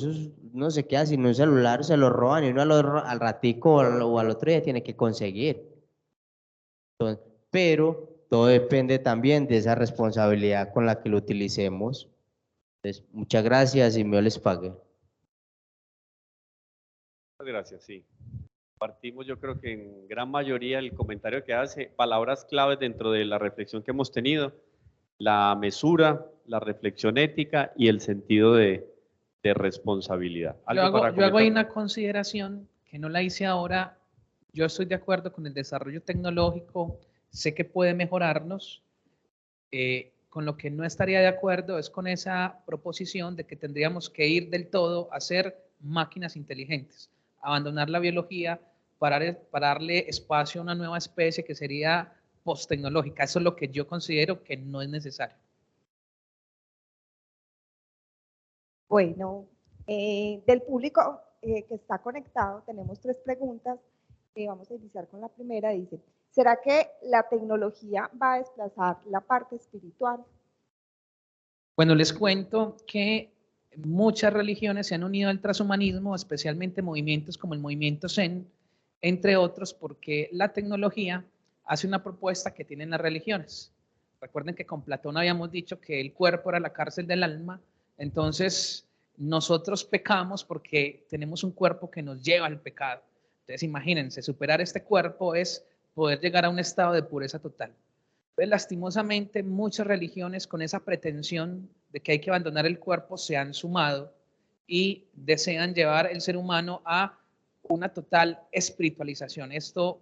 no se queda sin un celular, se lo roban y uno al ratico o al otro día tiene que conseguir. Entonces, pero todo depende también de esa responsabilidad con la que lo utilicemos. Entonces, muchas gracias y Dios les pague. Muchas gracias, sí. Partimos, yo creo que en gran mayoría el comentario que hace, palabras claves dentro de la reflexión que hemos tenido, la mesura, la reflexión ética y el sentido de responsabilidad. Yo ¿Algo para hago ahí comentar? una consideración que no la hice ahora. Yo estoy de acuerdo con el desarrollo tecnológico, sé que puede mejorarnos. Con lo que no estaría de acuerdo es con esa proposición de que tendríamos que ir del todo a ser máquinas inteligentes, abandonar la biología para darle espacio a una nueva especie que sería post-tecnológica. Eso es lo que yo considero que no es necesario. Bueno, del público que está conectado, tenemos 3 preguntas. Vamos a iniciar con la primera. Dice, ¿será que la tecnología va a desplazar la parte espiritual? Bueno, les cuento que muchas religiones se han unido al transhumanismo, especialmente movimientos como el movimiento Zen, entre otros, porque la tecnología hace una propuesta que tienen las religiones. Recuerden que con Platón habíamos dicho que el cuerpo era la cárcel del alma, entonces nosotros pecamos porque tenemos un cuerpo que nos lleva al pecado. Entonces imagínense, superar este cuerpo es poder llegar a un estado de pureza total. Entonces, lastimosamente, muchas religiones con esa pretensión de que hay que abandonar el cuerpo se han sumado y desean llevar el ser humano a una total espiritualización. Esto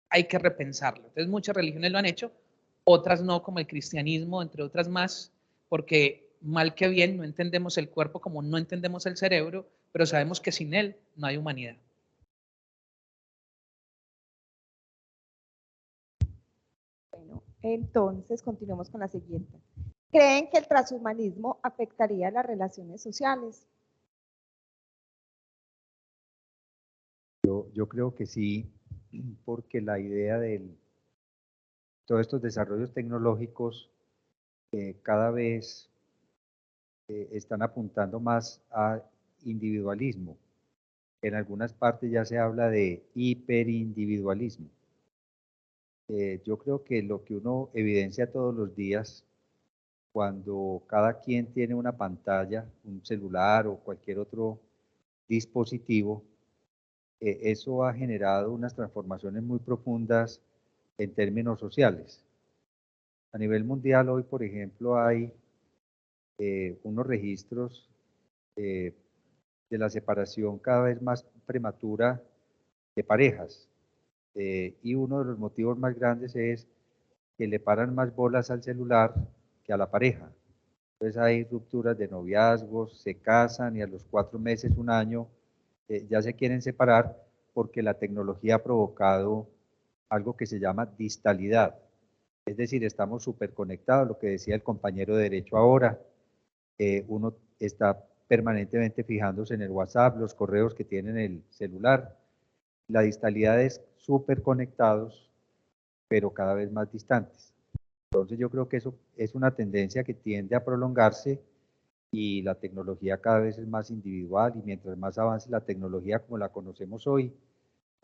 hay que repensarlo. Entonces, muchas religiones lo han hecho, otras no, como el cristianismo, entre otras más, porque mal que bien no entendemos el cuerpo como no entendemos el cerebro, pero sabemos que sin él no hay humanidad. Bueno, entonces continuamos con la siguiente. ¿Creen que el transhumanismo afectaría las relaciones sociales? Yo creo que sí, porque la idea de todos estos desarrollos tecnológicos cada vez están apuntando más a individualismo. En algunas partes ya se habla de hiperindividualismo. Yo creo que lo que uno evidencia todos los días, cuando cada quien tiene una pantalla, un celular o cualquier otro dispositivo, eso ha generado unas transformaciones muy profundas en términos sociales. A nivel mundial hoy, por ejemplo, hay unos registros de la separación cada vez más prematura de parejas. Y uno de los motivos más grandes es que le paran más bolas al celular que a la pareja. Entonces hay rupturas de noviazgos, se casan y a los 4 meses, un año, ya se quieren separar porque la tecnología ha provocado algo que se llama distalidad. Es decir, estamos súper conectados, lo que decía el compañero de derecho ahora. Uno está permanentemente fijándose en el WhatsApp, los correos que tiene en el celular. La distalidad es súper conectados, pero cada vez más distantes. Entonces yo creo que eso es una tendencia que tiende a prolongarse y la tecnología cada vez es más individual y mientras más avance la tecnología como la conocemos hoy,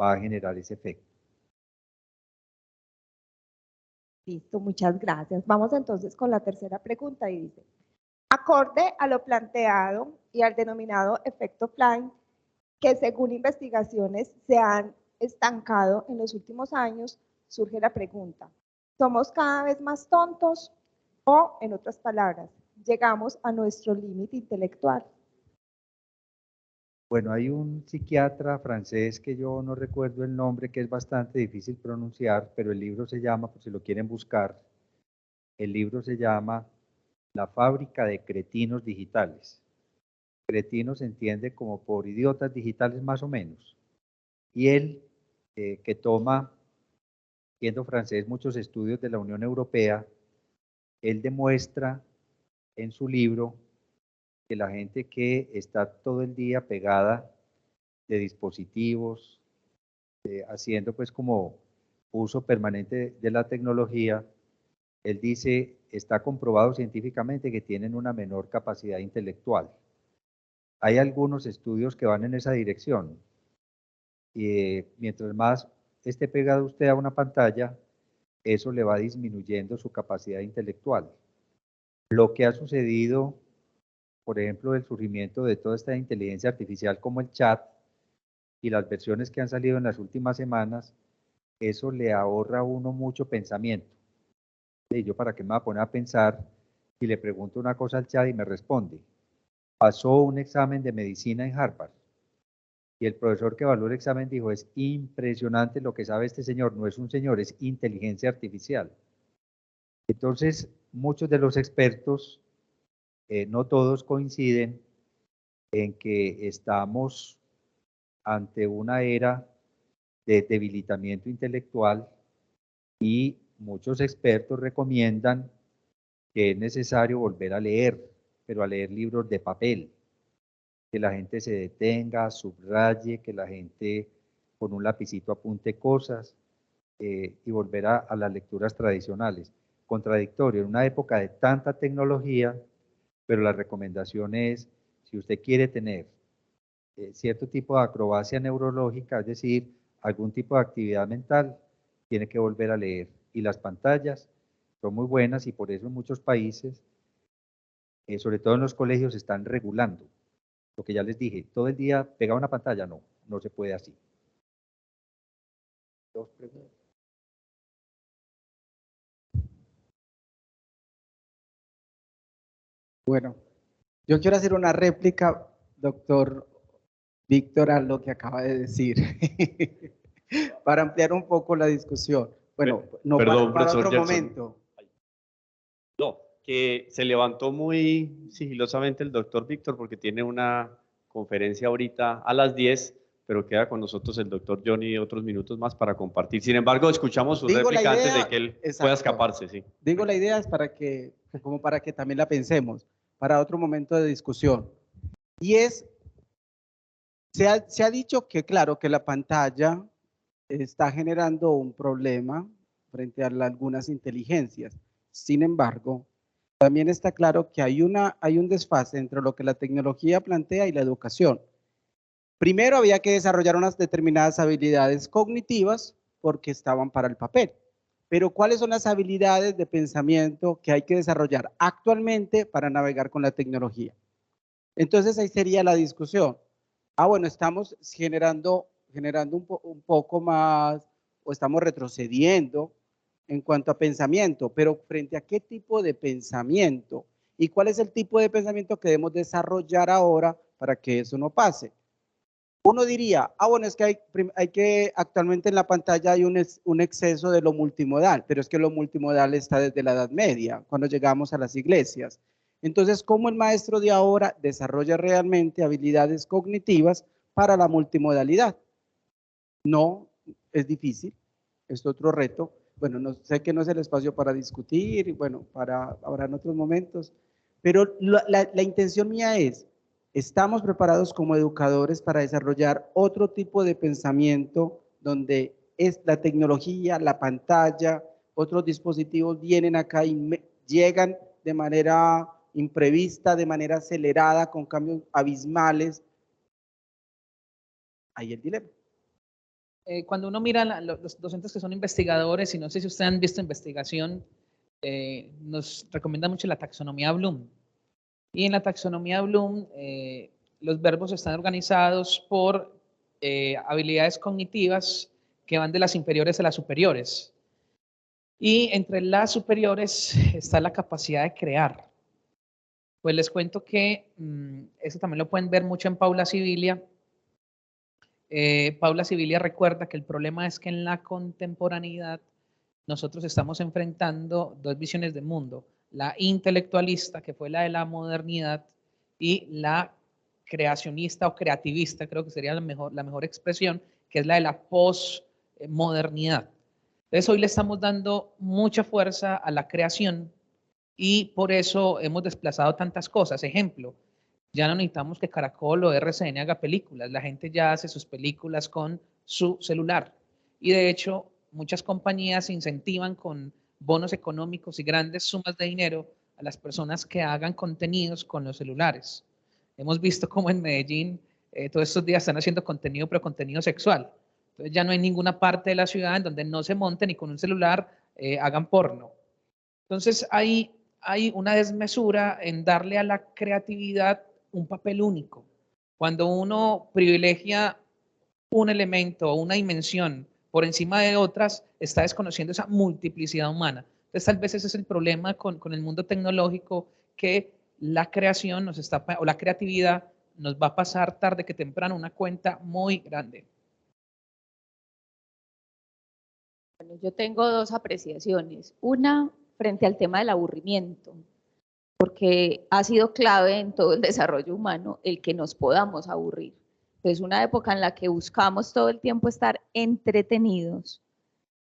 va a generar ese efecto. Listo, muchas gracias. Vamos entonces con la tercera pregunta y dice, acorde a lo planteado y al denominado efecto Klein, que según investigaciones se han estancado en los últimos años, surge la pregunta, ¿somos cada vez más tontos o, en otras palabras, llegamos a nuestro límite intelectual? Bueno, hay un psiquiatra francés que yo no recuerdo el nombre, que es bastante difícil pronunciar, pero el libro se llama, por si lo quieren buscar, el libro se llama La fábrica de cretinos digitales. Cretinos se entiende como por idiotas digitales más o menos. Y él, que toma, siendo francés, muchos estudios de la Unión Europea, él demuestra en su libro que la gente que está todo el día pegada de dispositivos, haciendo pues como uso permanente de la tecnología, él dice, está comprobado científicamente que tienen una menor capacidad intelectual. Hay algunos estudios que van en esa dirección. Y mientras más esté pegado usted a una pantalla, eso le va disminuyendo su capacidad intelectual. Lo que ha sucedido, por ejemplo, el surgimiento de toda esta inteligencia artificial como el chat, y las versiones que han salido en las últimas semanas, eso le ahorra a uno mucho pensamiento. Y yo para qué me voy a poner a pensar y le pregunto una cosa al chat y me responde. Pasó un examen de medicina en Harvard y el profesor que evaluó el examen dijo, es impresionante lo que sabe este señor, no es un señor, es inteligencia artificial. Entonces, muchos de los expertos, no todos coinciden en que estamos ante una era de debilitamiento intelectual y muchos expertos recomiendan que es necesario volver a leer, pero a leer libros de papel, que la gente se detenga, subraye, que la gente con un lapicito apunte cosas y volver a las lecturas tradicionales. Contradictorio, en una época de tanta tecnología, pero la recomendación es, si usted quiere tener cierto tipo de acrobacia neurológica, es decir, algún tipo de actividad mental, tiene que volver a leer. Y las pantallas son muy buenas y por eso en muchos países, sobre todo en los colegios, están regulando. Lo que ya les dije, todo el día pegado a una pantalla, no, no se puede así. Dos preguntas. Bueno, yo quiero hacer una réplica, doctor Víctor, a lo que acaba de decir, para ampliar un poco la discusión. Bueno, no, Perdón, para profesor otro Gerson. momento. No, que se levantó muy sigilosamente el doctor Víctor porque tiene una conferencia ahorita a las 10, pero queda con nosotros el doctor Johnny otros minutos más para compartir. Sin embargo, escuchamos su Digo la réplica antes idea, de que él exacto. pueda escaparse. Sí. Digo la idea es para que, como para que también la pensemos, para otro momento de discusión. Y es, se ha dicho que, claro, que la pantalla está generando un problema frente a algunas inteligencias. Sin embargo, también está claro que hay un desfase entre lo que la tecnología plantea y la educación. Primero había que desarrollar unas determinadas habilidades cognitivas porque estaban para el papel. Pero ¿cuáles son las habilidades de pensamiento que hay que desarrollar actualmente para navegar con la tecnología? Entonces ahí sería la discusión. Bueno, estamos generando un poco más, o estamos retrocediendo en cuanto a pensamiento, pero frente a qué tipo de pensamiento y cuál es el tipo de pensamiento que debemos desarrollar ahora para que eso no pase. Uno diría, bueno, es que hay que actualmente en la pantalla hay un exceso de lo multimodal, pero es que lo multimodal está desde la Edad Media, cuando llegamos a las iglesias. Entonces, ¿cómo el maestro de ahora desarrolla realmente habilidades cognitivas para la multimodalidad? No, es difícil, es otro reto. Bueno, no sé que no es el espacio para discutir, y bueno, habrá en otros momentos, pero la intención mía es, estamos preparados como educadores para desarrollar otro tipo de pensamiento donde es la tecnología, la pantalla, otros dispositivos vienen acá y llegan de manera imprevista, de manera acelerada, con cambios abismales. Ahí el dilema. Cuando uno mira los docentes que son investigadores, y no sé si ustedes han visto investigación, nos recomienda mucho la taxonomía Bloom. Y en la taxonomía Bloom, los verbos están organizados por habilidades cognitivas que van de las inferiores a las superiores. Y entre las superiores está la capacidad de crear. Pues les cuento que eso también lo pueden ver mucho en Paula Sibilia. Paula Sibilia recuerda que el problema es que en la contemporaneidad nosotros estamos enfrentando dos visiones del mundo, la intelectualista, que fue la de la modernidad, y la creacionista o creativista, creo que sería la mejor expresión, que es la de la posmodernidad. Entonces hoy le estamos dando mucha fuerza a la creación y por eso hemos desplazado tantas cosas. Ejemplo, ya no necesitamos que Caracol o RCN haga películas, la gente ya hace sus películas con su celular. Y de hecho, muchas compañías incentivan con bonos económicos y grandes sumas de dinero a las personas que hagan contenidos con los celulares. Hemos visto cómo en Medellín todos estos días están haciendo contenido, pero contenido sexual. Entonces ya no hay ninguna parte de la ciudad en donde no se monten y con un celular hagan porno. Entonces hay una desmesura en darle a la creatividad un papel único. Cuando uno privilegia un elemento o una dimensión por encima de otras, está desconociendo esa multiplicidad humana. Entonces, tal vez ese es el problema con el mundo tecnológico, que la creación nos está, o la creatividad nos va a pasar tarde que temprano una cuenta muy grande. Bueno, yo tengo dos apreciaciones. Una, frente al tema del aburrimiento, porque ha sido clave en todo el desarrollo humano el que nos podamos aburrir. Entonces, una época en la que buscamos todo el tiempo estar entretenidos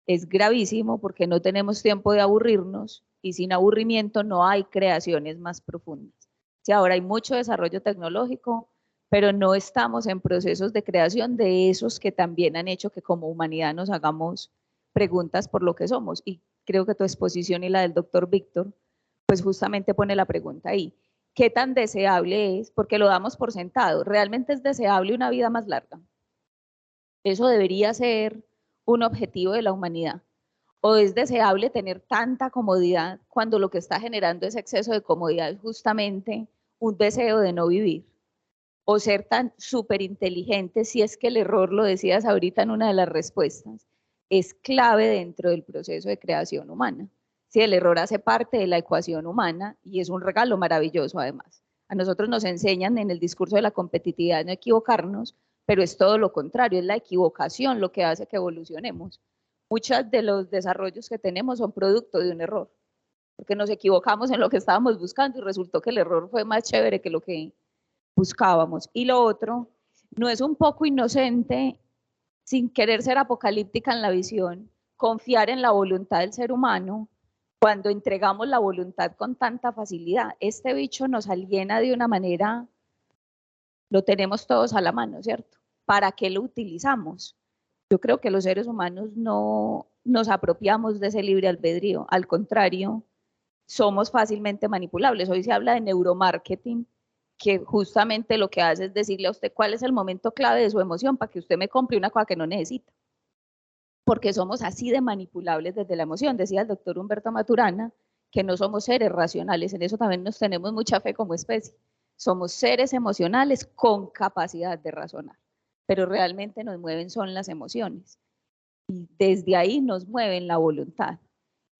es gravísimo porque no tenemos tiempo de aburrirnos y sin aburrimiento no hay creaciones más profundas. Sí, ahora hay mucho desarrollo tecnológico, pero no estamos en procesos de creación de esos que también han hecho que como humanidad nos hagamos preguntas por lo que somos. Y creo que tu exposición y la del doctor Víctor, pues justamente pone la pregunta ahí. ¿Qué tan deseable es? Porque lo damos por sentado. ¿Realmente es deseable una vida más larga? Eso debería ser un objetivo de la humanidad. ¿O es deseable tener tanta comodidad cuando lo que está generando ese exceso de comodidad es justamente un deseo de no vivir? ¿O ser tan súper inteligente, si es que el error, lo decías ahorita en una de las respuestas, es clave dentro del proceso de creación humana? Si el error hace parte de la ecuación humana y es un regalo maravilloso además. A nosotros nos enseñan en el discurso de la competitividad no equivocarnos, pero es todo lo contrario, es la equivocación lo que hace que evolucionemos. Muchos de los desarrollos que tenemos son producto de un error, porque nos equivocamos en lo que estábamos buscando y resultó que el error fue más chévere que lo que buscábamos. Y lo otro, no es un poco inocente, sin querer ser apocalíptica en la visión, confiar en la voluntad del ser humano cuando entregamos la voluntad con tanta facilidad. Este bicho nos aliena de una manera, lo tenemos todos a la mano, ¿cierto? ¿Para qué lo utilizamos? Yo creo que los seres humanos no nos apropiamos de ese libre albedrío, al contrario, somos fácilmente manipulables. Hoy se habla de neuromarketing, que justamente lo que hace es decirle a usted cuál es el momento clave de su emoción para que usted me compre una cosa que no necesita. Porque somos así de manipulables desde la emoción. Decía el doctor Humberto Maturana que no somos seres racionales, en eso también nos tenemos mucha fe como especie. Somos seres emocionales con capacidad de razonar, pero realmente nos mueven son las emociones. Y desde ahí nos mueven la voluntad.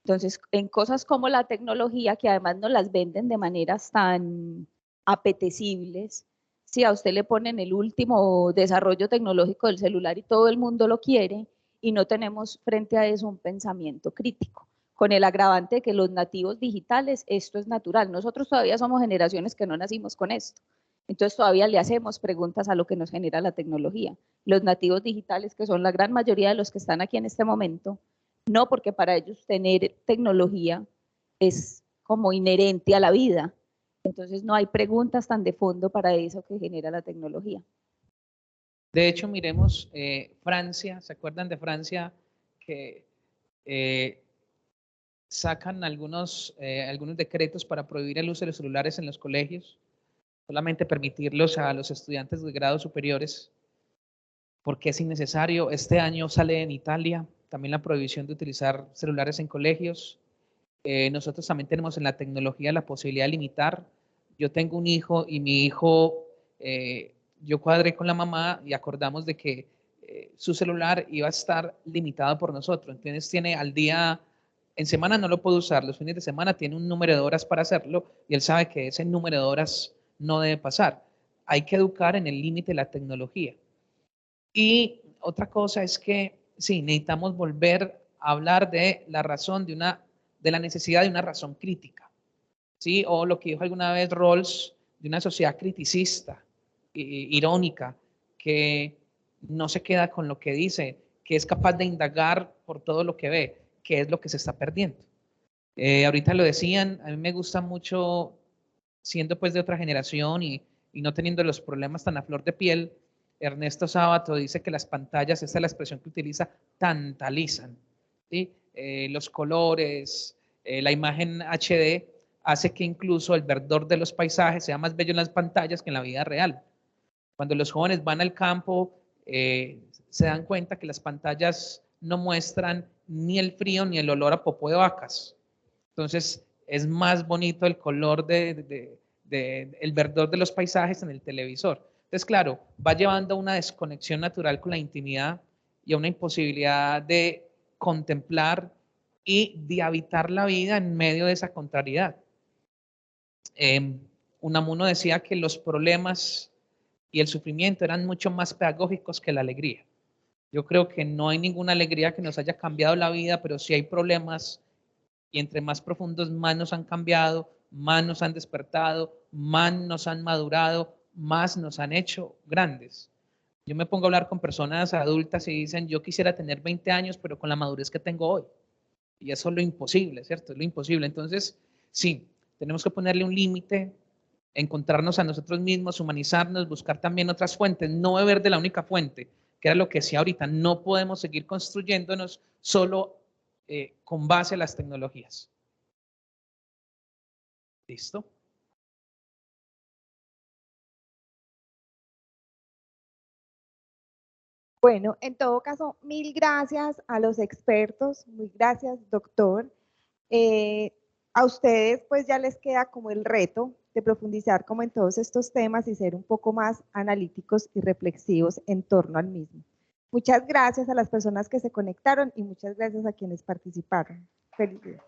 Entonces, en cosas como la tecnología, que además nos las venden de maneras tan apetecibles, si a usted le ponen el último desarrollo tecnológico del celular y todo el mundo lo quiere, y no tenemos frente a eso un pensamiento crítico, con el agravante de que los nativos digitales, esto es natural. Nosotros todavía somos generaciones que no nacimos con esto. Entonces todavía le hacemos preguntas a lo que nos genera la tecnología. Los nativos digitales, que son la gran mayoría de los que están aquí en este momento, no, porque para ellos tener tecnología es como inherente a la vida. Entonces no hay preguntas tan de fondo para eso que genera la tecnología. De hecho, miremos Francia, ¿se acuerdan de Francia? Que sacan algunos decretos para prohibir el uso de los celulares en los colegios, solamente permitirlos a los estudiantes de grados superiores, porque es innecesario. Este año sale en Italia también la prohibición de utilizar celulares en colegios. Nosotros también tenemos en la tecnología la posibilidad de limitar. Yo tengo un hijo y mi hijo, yo cuadré con la mamá y acordamos de que su celular iba a estar limitado por nosotros. Entonces tiene al día, en semana no lo puede usar, los fines de semana tiene un número de horas para hacerlo y él sabe que ese número de horas no debe pasar. Hay que educar en el límite de la tecnología. Y otra cosa es que sí, necesitamos volver a hablar de la razón, de la necesidad de una razón crítica, ¿sí? O lo que dijo alguna vez Rawls, de una sociedad criticista, irónica, que no se queda con lo que dice, que es capaz de indagar por todo lo que ve, que es lo que se está perdiendo. Ahorita lo decían, a mí me gusta mucho, siendo pues de otra generación y no teniendo los problemas tan a flor de piel, Ernesto Sábato dice que las pantallas, esta es la expresión que utiliza, tantalizan, ¿sí? Los colores, la imagen HD hace que incluso el verdor de los paisajes sea más bello en las pantallas que en la vida real. Cuando los jóvenes van al campo, se dan cuenta que las pantallas no muestran ni el frío ni el olor a popó de vacas. Entonces, es más bonito el color el verdor de los paisajes en el televisor. Entonces, claro, va llevando a una desconexión natural con la intimidad y a una imposibilidad de contemplar y de habitar la vida en medio de esa contrariedad. Unamuno decía que los problemas y el sufrimiento eran mucho más pedagógicos que la alegría. Yo creo que no hay ninguna alegría que nos haya cambiado la vida, pero sí hay problemas y entre más profundos, más nos han cambiado, más nos han despertado, más nos han madurado, más nos han hecho grandes. Yo me pongo a hablar con personas adultas y dicen, yo quisiera tener 20 años, pero con la madurez que tengo hoy. Y eso es lo imposible, ¿cierto? Es lo imposible. Entonces, sí, tenemos que ponerle un límite, encontrarnos a nosotros mismos, humanizarnos, buscar también otras fuentes, no beber de la única fuente, que era lo que decía ahorita, no podemos seguir construyéndonos solo con base a las tecnologías. ¿Listo? Bueno, en todo caso, mil gracias a los expertos, muy gracias, doctor. A ustedes pues ya les queda como el reto de profundizar como en todos estos temas y ser un poco más analíticos y reflexivos en torno al mismo. Muchas gracias a las personas que se conectaron y muchas gracias a quienes participaron. Feliz día.